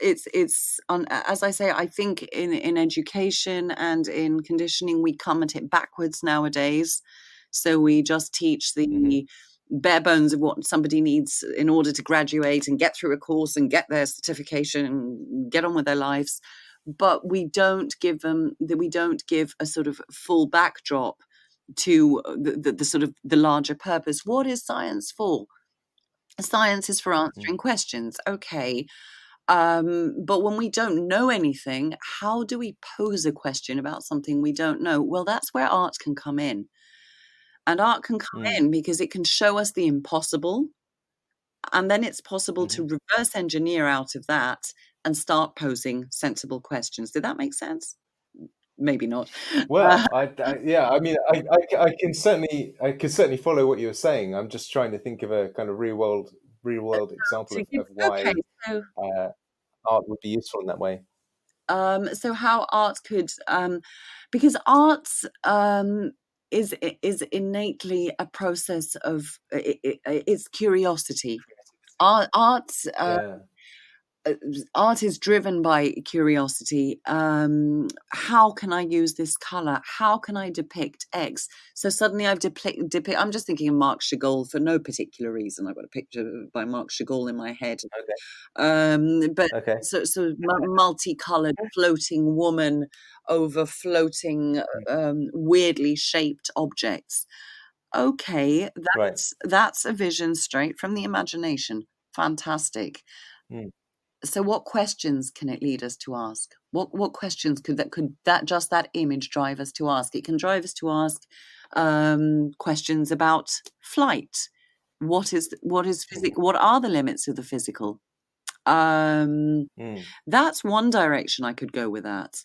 I say, I think in education and in conditioning, we come at it backwards nowadays. So we just teach the bare bones of what somebody needs in order to graduate and get through a course and get their certification and get on with their lives. But we don't give a sort of full backdrop to the sort of the larger purpose. What is science for? Science is for answering questions, okay. But when we don't know anything, how do we pose a question about something we don't know? Well, that's where art can come in. And art can come in because it can show us the impossible. And then it's possible to reverse engineer out of that and start posing sensible questions. Did that make sense? Maybe not. Well, I mean, I can certainly follow what you're saying. I'm just trying to think of a kind of real world example of why So art would be useful in that way. so how art could, because art is innately a process of it's curiosity. Art art is driven by curiosity. How can I use this color? How can I depict X? So suddenly I've I'm just thinking of Marc Chagall for no particular reason. I've got a picture by Marc Chagall in my head. But so multicolored floating woman over floating weirdly shaped objects. Okay, that's a vision straight from the imagination. Fantastic. So what questions can it lead us to ask? What questions could that image drive us to ask? It can drive us to ask questions about flight. What is physical? What are the limits of the physical? That's one direction I could go with that.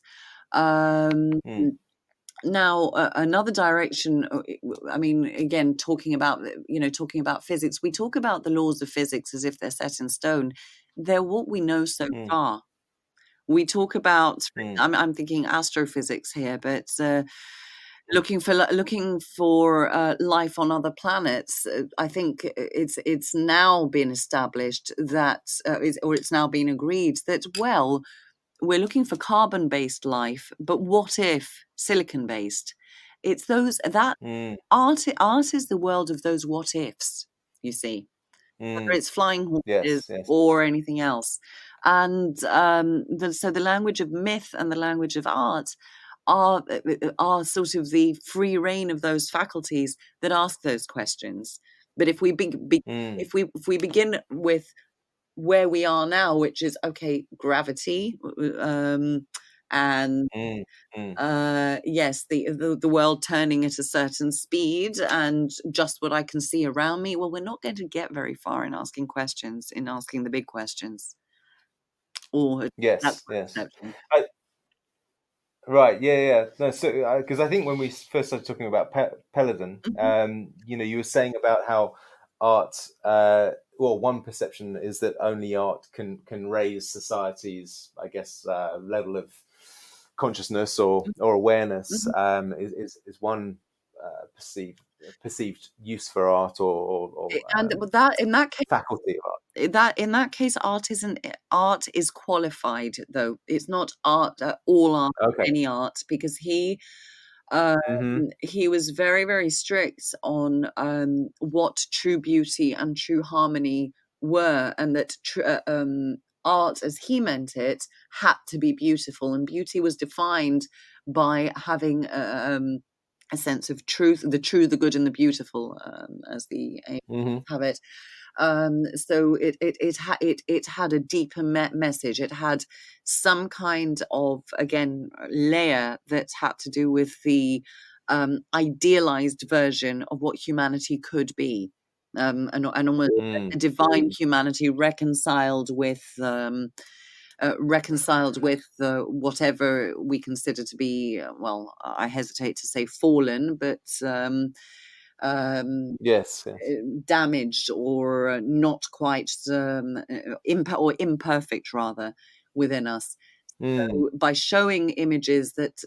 Now, another direction, I mean, again, talking about physics, we talk about the laws of physics as if they're set in stone. They're what we know so far. We talk about, I'm thinking astrophysics here, but looking for life on other planets, I think it's now been established that, it's now been agreed that, well, we're looking for carbon-based life, but what if silicon-based? It's art is the world of those what ifs, you see, whether it's flying horses or anything else. And so the language of myth and the language of art are sort of the free reign of those faculties that ask those questions. But if we begin with where we are now, which is gravity, and yes, the world turning at a certain speed, and just what I can see around me. Well, we're not going to get very far in asking the big questions. Or yes. Right, yeah. No, so because I think when we first started talking about Peladon, you were saying about how art. One perception is that only art can raise society's, I guess, level of consciousness or awareness. Is one perceived use for art or and that in that case, faculty of art. In that case, art is qualified, though it's not art, all art, any art, because he was very, very strict on what true beauty and true harmony were, and that art as he meant it had to be beautiful, and beauty was defined by having a sense of truth, the true, the good, and the beautiful, as the ancients have it. So it had a deeper message. It had some kind of, again, layer that had to do with the idealized version of what humanity could be, and almost a divine humanity reconciled with whatever we consider to be, well, I hesitate to say fallen, but Yes. damaged or not quite or imperfect, rather, within us. So by showing images that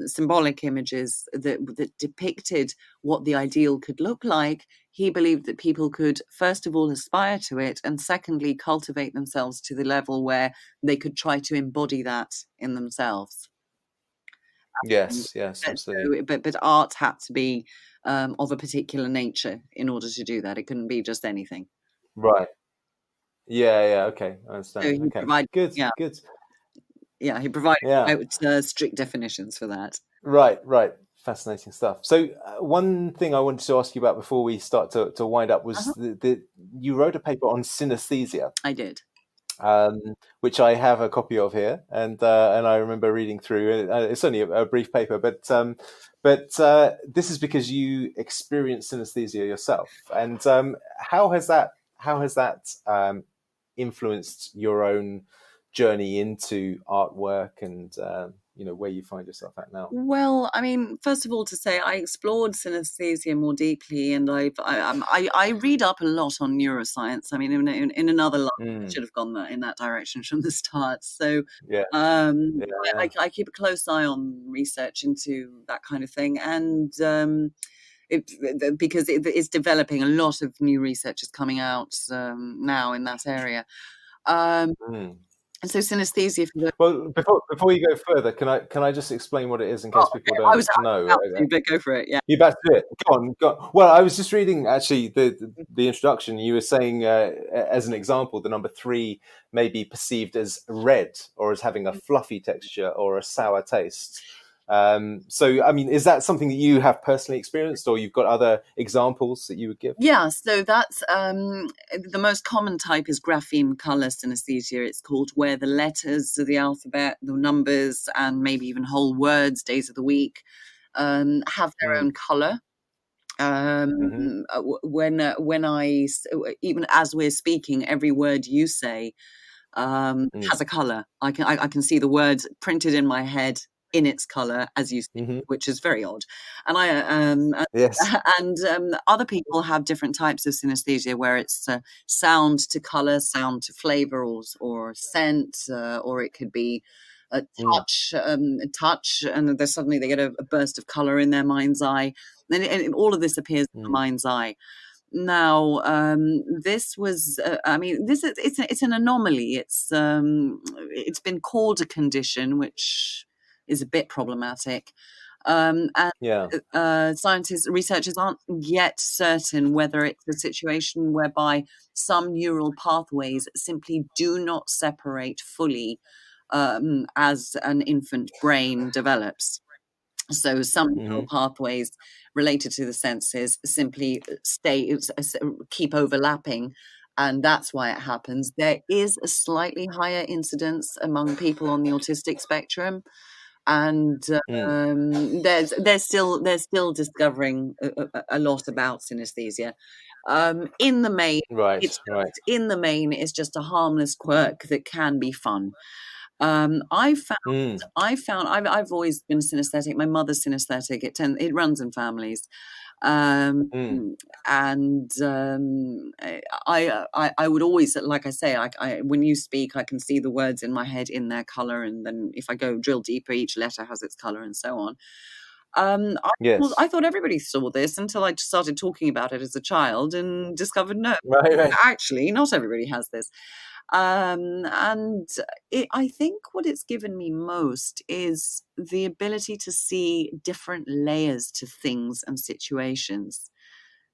symbolic images that depicted what the ideal could look like, he believed that people could, first of all, aspire to it, and secondly, cultivate themselves to the level where they could try to embody that in themselves. Yes, absolutely. But art had to be of a particular nature in order to do that. It couldn't be just anything. Right. Yeah, okay. I So understand. he Okay. provided, Good. he provided Yeah. strict definitions for that. Right. Fascinating stuff. So one thing I wanted to ask you about before we start to wind up was you wrote a paper on synesthesia. I did. Which I have a copy of here, and I remember reading through. It's only a brief paper, but this is because you experienced synesthesia yourself. And how has that influenced your own journey into artwork and where you find yourself at now? Well, I mean, first of all, to say I explored synesthesia more deeply, and I read up a lot on neuroscience. I mean, in another life, I should have gone in that direction from the start. So, I keep a close eye on research into that kind of thing, and because it's developing. A lot of new research is coming out now in that area. And so synesthesia. Well, before you go further, can I just explain what it is in case people don't know? But go for it. Yeah, you're about to do it. Go on. Well, I was just reading actually the introduction. You were saying as an example, the number 3 may be perceived as red or as having a fluffy texture or a sour taste. So, I mean, is that something that you have personally experienced, or you've got other examples that you would give? Yeah, so that's the most common type is grapheme color synesthesia. It's called, where the letters of the alphabet, the numbers, and maybe even whole words, days of the week, have their own color. When I, even as we're speaking, every word you say has a color. I can see the words printed in my head in its color as you speak, which is very odd. And other people have different types of synesthesia, where it's sound to color, sound to flavor, or scent, or it could be a touch, and suddenly they get a burst of color in their mind's eye, and all of this appears in the mind's eye. Now, this was, it's an anomaly. It's been called a condition, which is a bit problematic. Researchers aren't yet certain whether it's a situation whereby some neural pathways simply do not separate fully as an infant brain develops. So some neural pathways related to the senses simply keep overlapping, and that's why it happens. There is a slightly higher incidence among people on the autistic spectrum, and they're still discovering a lot about synesthesia. In the main, it's just a harmless quirk that can be fun. I've always been synesthetic. My mother's synesthetic. It runs in families. And I would always, like I say, when you speak, I can see the words in my head in their color, and then if I go drill deeper, each letter has its color, and so on. I thought everybody saw this until I started talking about it as a child and discovered no, actually, not everybody has this. I think what it's given me most is the ability to see different layers to things and situations.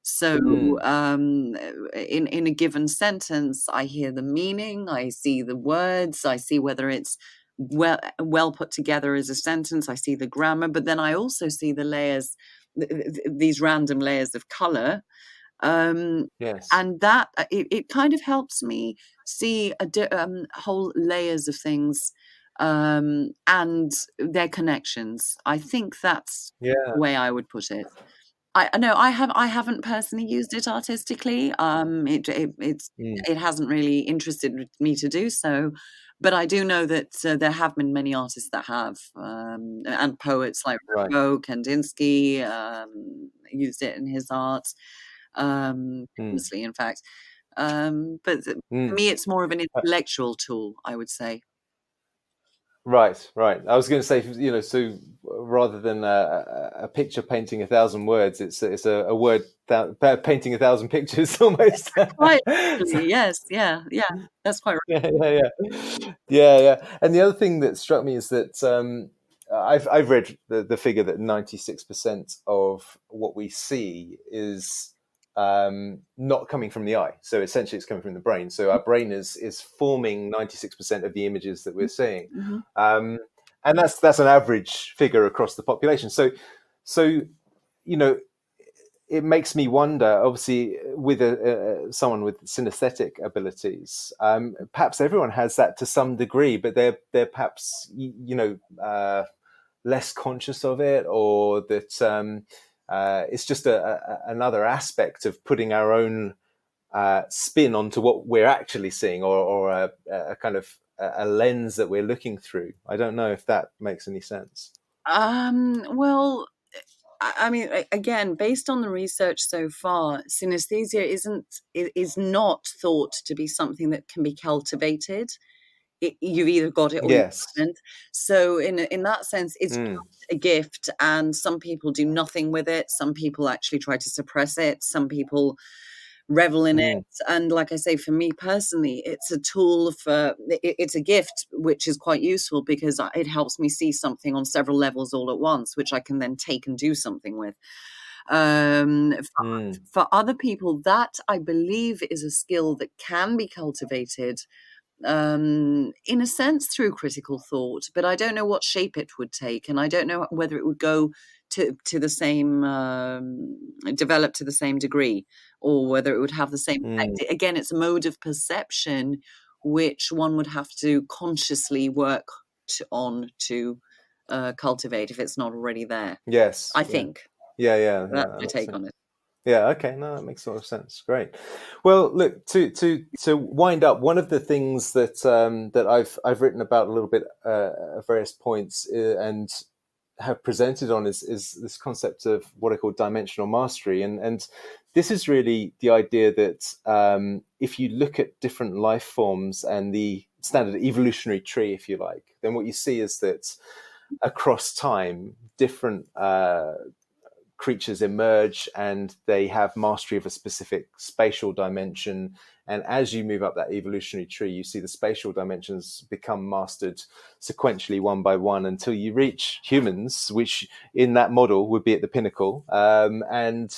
So Mm. in a given sentence, I hear the meaning, I see the words, I see whether it's well put together as a sentence, I see the grammar, but then I also see the layers, these random layers of color. Yes. And that it kind of helps me see whole layers of things and their connections. I think that's Yeah. the way I would put it. I know I haven't personally used it artistically. Mm. It hasn't really interested me to do so, but I do know that there have been many artists that have, and poets like Right. Rimbaud, Kandinsky used it in his art, Mm. famously, in fact. But for Mm. me, it's more of an intellectual tool, I would say. Right, right. I was going to say, so rather than a picture painting 1,000 words, it's a word painting 1,000 pictures almost. Quite literally, yes, yeah, yeah, that's quite right. Yeah. And the other thing that struck me is that I've read the figure that 96% of what we see is not coming from the eye. So essentially, it's coming from the brain. So our brain is forming 96% of the images that we're seeing, Mhm. um, and that's an average figure across the population. So you know it makes me wonder, obviously, with someone with synesthetic abilities, perhaps everyone has that to some degree, but they're perhaps less conscious of it, or that it's just another aspect of putting our own spin onto what we're actually seeing, or a kind of a lens that we're looking through. I don't know if that makes any sense. Well, I mean, again, based on the research so far, synesthesia is not thought to be something that can be cultivated. You've either got it or you Yes. haven't. So in that sense, it's Mm, just a gift, and some people do nothing with it. Some people actually try to suppress it. Some people revel in it. mm, And like I say, for me personally, it's a tool it's a gift, which is quite useful because it helps me see something on several levels all at once, which I can then take and do something with. mm. For other people, that I believe is a skill that can be cultivated in a sense through critical thought, but I don't know what shape it would take, and I don't know whether it would go to the same develop to the same degree, or whether it would have the same Mm. effect. Again, it's a mode of perception which one would have to consciously work on to cultivate if it's not already there. Yes. I Yeah. think Yeah. that's That my makes take sense. on it. Yeah. Okay. No, that makes a lot of sense. Great. Well, look, to wind up, one of the things that I've written about a little bit at various points, and have presented on is this concept of what I call dimensional mastery, and this is really the idea that if you look at different life forms and the standard evolutionary tree, if you like, then what you see is that across time, different creatures emerge and they have mastery of a specific spatial dimension. And as you move up that evolutionary tree, you see the spatial dimensions become mastered sequentially one by one until you reach humans, which in that model would be at the pinnacle. And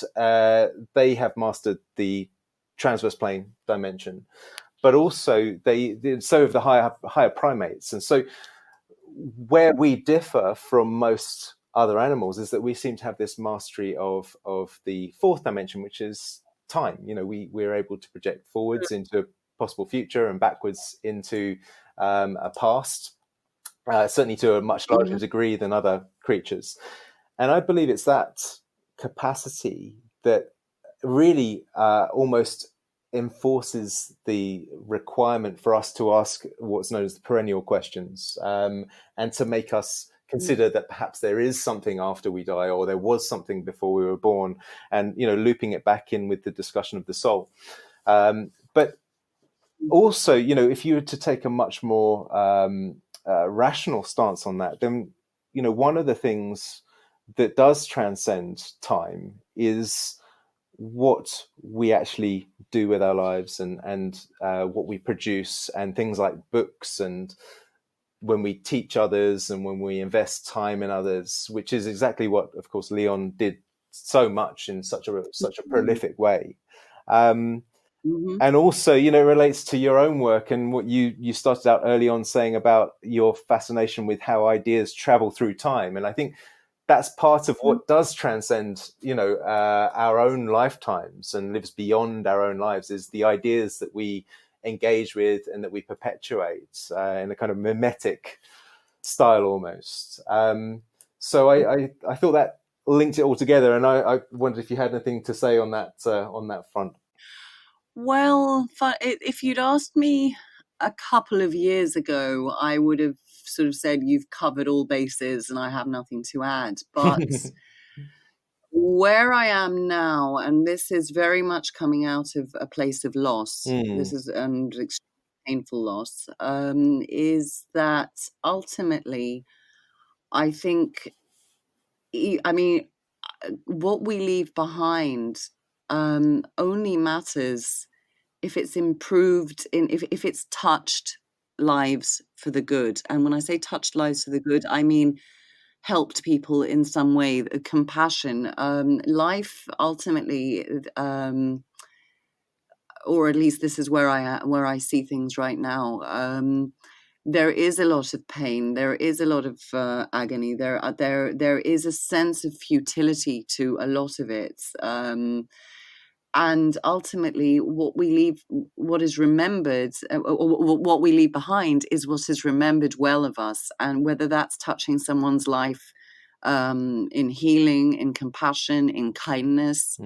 they have mastered the transverse plane dimension. But also, so have the higher primates. And so where we differ from most other animals is that we seem to have this mastery of the fourth dimension, which is time. We're able to project forwards into a possible future and backwards into a past, certainly to a much larger Mhm. degree than other creatures. And I believe it's that capacity that really almost enforces the requirement for us to ask what's known as the perennial questions, and to make us consider that perhaps there is something after we die, or there was something before we were born, and looping it back in with the discussion of the soul. But also, if you were to take a much more rational stance on that, then one of the things that does transcend time is what we actually do with our lives, and what we produce, and things like books, and when we teach others, and when we invest time in others, which is exactly what, of course, Leon did so much in such a Mm-hmm. prolific way. Um, Mm-hmm. and also, you know, it relates to your own work and what you started out early on saying about your fascination with how ideas travel through time. And I think that's part of what does transcend, you know, our own lifetimes and lives beyond our own lives, is the ideas that we engage with and that we perpetuate in a kind of mimetic style almost. So I thought that linked it all together, and I wondered if you had anything to say on that front. Well, if you'd asked me a couple of years ago, I would have sort of said you've covered all bases and I have nothing to add. But where I am now, and this is very much coming out of a place of loss, this is an extremely painful loss, is that ultimately, I think, I mean, what we leave behind only matters if it's improved, if it's touched lives for the good. And when I say touched lives for the good, I mean helped people in some way, compassion, life ultimately, or at least this is where I see things right now. There is a lot of pain. There is a lot of agony. There is a sense of futility to a lot of it. And ultimately, what is remembered, or what we leave behind, is what is remembered well of us. And whether that's touching someone's life in healing, in compassion, in kindness,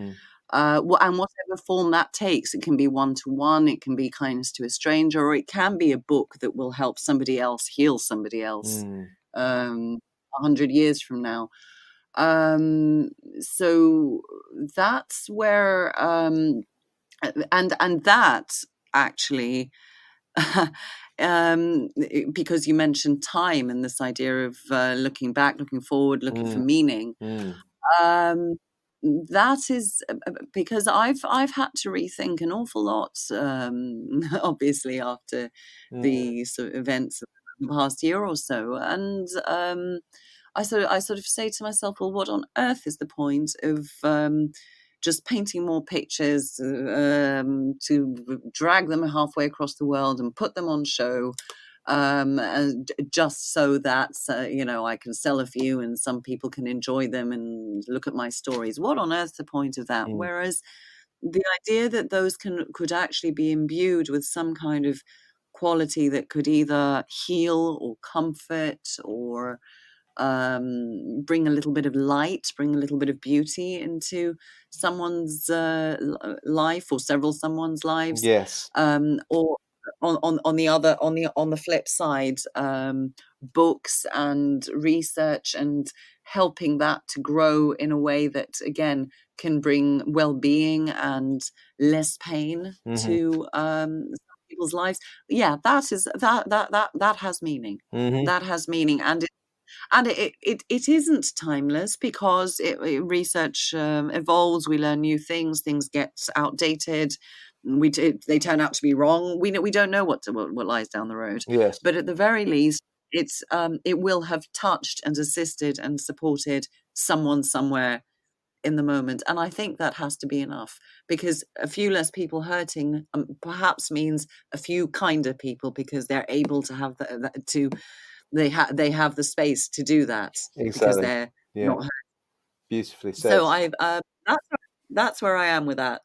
and whatever form that takes, it can be one-to-one, it can be kindness to a stranger, or it can be a book that will help somebody else heal somebody else 100 years from now. So that's where, and that actually, because you mentioned time and this idea of looking back, looking forward, looking for meaning. That is because I've had to rethink an awful lot, obviously after the sort of events of the past year or so, and I sort of say to myself, well, what on earth is the point of just painting more pictures to drag them halfway across the world and put them on show, and just so that you know, I can sell a few and some people can enjoy them and look at my stories. What on earth's the point of that? Whereas the idea that those could actually be imbued with some kind of quality that could either heal or comfort or bring a little bit of light, bring a little bit of beauty into someone's life, or several someone's lives. Yes. Or on the flip side, books and research and helping that to grow in a way that again can bring well-being and less pain to some people's lives. Yeah, that has meaning. That has meaning, and it isn't timeless, because research evolves. We learn new things. Things get outdated. They turn out to be wrong. We don't know what lies down the road. Yes. But at the very least, it will have touched and assisted and supported someone somewhere in the moment. And I think that has to be enough, because a few less people hurting perhaps means a few kinder people, because they're able to have they have the space to do that, because Exactly. they're Yeah. not hurt. Beautifully said. So that's where I am with that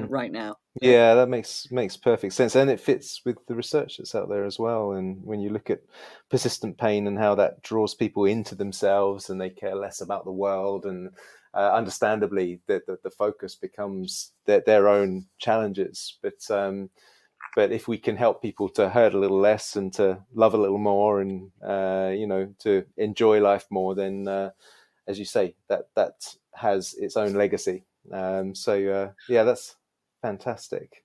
right now. Yeah, that makes perfect sense, and it fits with the research that's out there as well. And when you look at persistent pain and how that draws people into themselves, and they care less about the world, and understandably, the focus becomes their own challenges. But if we can help people to hurt a little less and to love a little more, and you know, to enjoy life more, then as you say, that has its own legacy. So yeah, that's fantastic.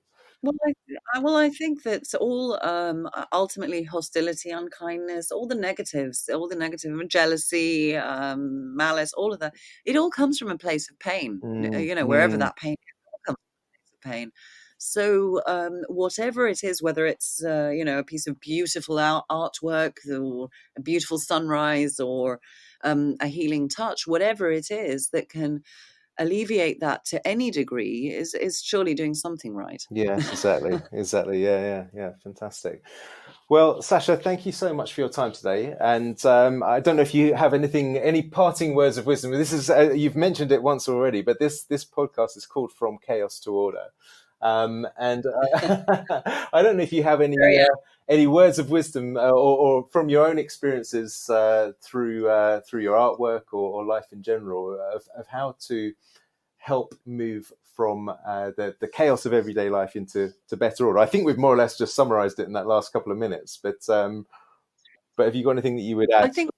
I think that all ultimately hostility, unkindness, all the negatives, jealousy, malice, all of that, it all comes from a place of pain. You know, wherever that pain is, it all comes from a place of pain. So whatever it is, whether it's you know, a piece of beautiful artwork, or a beautiful sunrise, or a healing touch, whatever it is that can alleviate that to any degree is surely doing something right. Yes, exactly. Yeah. Fantastic. Well, Sasha, thank you so much for your time today. And I don't know if you have any parting words of wisdom. This is you've mentioned it once already, but this podcast is called From Chaos to Order. And I don't know if you have any words of wisdom or from your own experiences through your artwork or life in general of how to help move from the chaos of everyday life into better order. I think we've more or less just summarized it in that last couple of minutes, but have you got anything that you would add? I think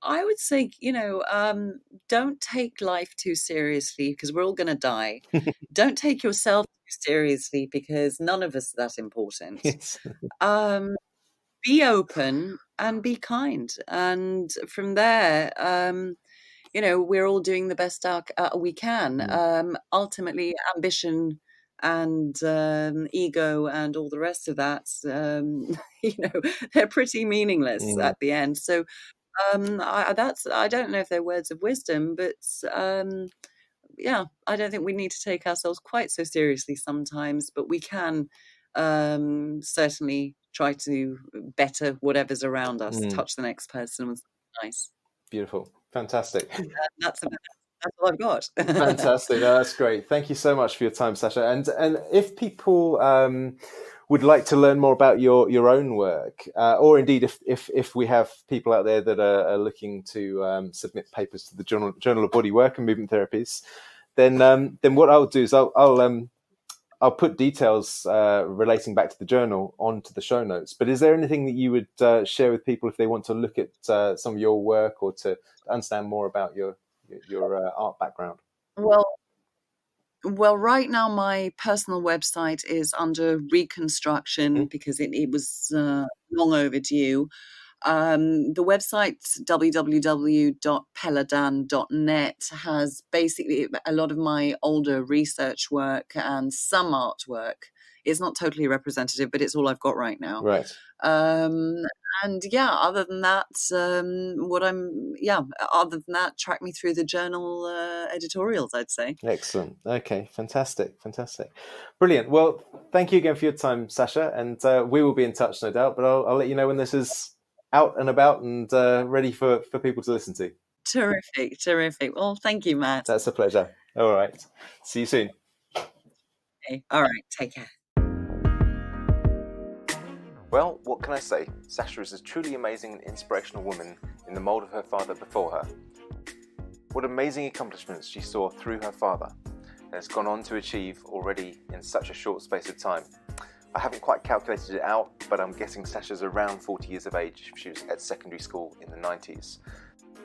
I would say, don't take life too seriously because we're all going to die. Don't take yourself too seriously because none of us are that important. Yes. Be open and be kind. And from there, we're all doing the best we can. Ultimately, ambition and ego and all the rest of that, they're pretty meaningless at the end. So I don't know if they're words of wisdom, but I don't think we need to take ourselves quite so seriously sometimes, but we can certainly try to better whatever's around us, touch the next person with something nice. Beautiful. Fantastic. That's all I've got. Fantastic. No, that's great. Thank you so much for your time, Sasha. And if people would like to learn more about your own work, or indeed if we have people out there that are looking to submit papers to the Journal of Body Work and Movement Therapies, then what I'll do is I'll put details relating back to the journal onto the show notes. But is there anything that you would share with people if they want to look at some of your work or to understand more about your art background? Well, right now my personal website is under reconstruction because it was long overdue. The website www.peladan.net has basically a lot of my older research work and some artwork. It's not totally representative, but it's all I've got right now. Right. And other than that, other than that, track me through the journal editorials, I'd say. Excellent. Okay, fantastic. Brilliant. Well, thank you again for your time, Sasha, and we will be in touch, no doubt, but I'll let you know when this is out and about and ready for people to listen to. Terrific. Well, thank you, Matt. That's a pleasure. All right. See you soon. Okay. All right. Take care. Well, what can I say? Sasha is a truly amazing and inspirational woman in the mould of her father before her. What amazing accomplishments she saw through her father and has gone on to achieve already in such a short space of time. I haven't quite calculated it out, but I'm guessing Sasha's around 40 years of age if she was at secondary school in the 90s.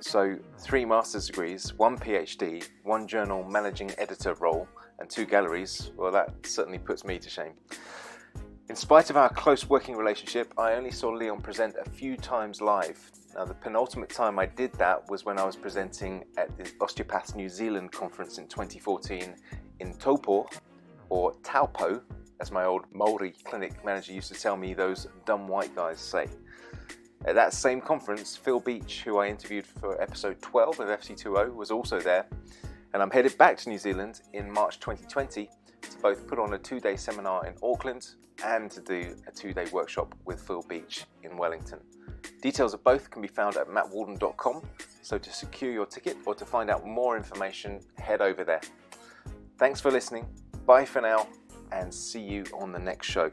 So 3 master's degrees, 1 PhD, 1 journal managing editor role, and 2 galleries, well, that certainly puts me to shame. In spite of our close working relationship, I only saw Leon present a few times live. Now, the penultimate time I did that was when I was presenting at the Osteopaths New Zealand conference in 2014 in Taupo, or Taupo, as my old Maori clinic manager used to tell me those dumb white guys say. At that same conference, Phil Beach, who I interviewed for episode 12 of FC2O, was also there, and I'm headed back to New Zealand in March 2020 to both put on a 2-day seminar in Auckland and to do a 2-day workshop with Phil Beach in Wellington. Details of both can be found at mattwallden.com, so to secure your ticket or to find out more information, head over there. Thanks for listening, bye for now, and see you on the next show.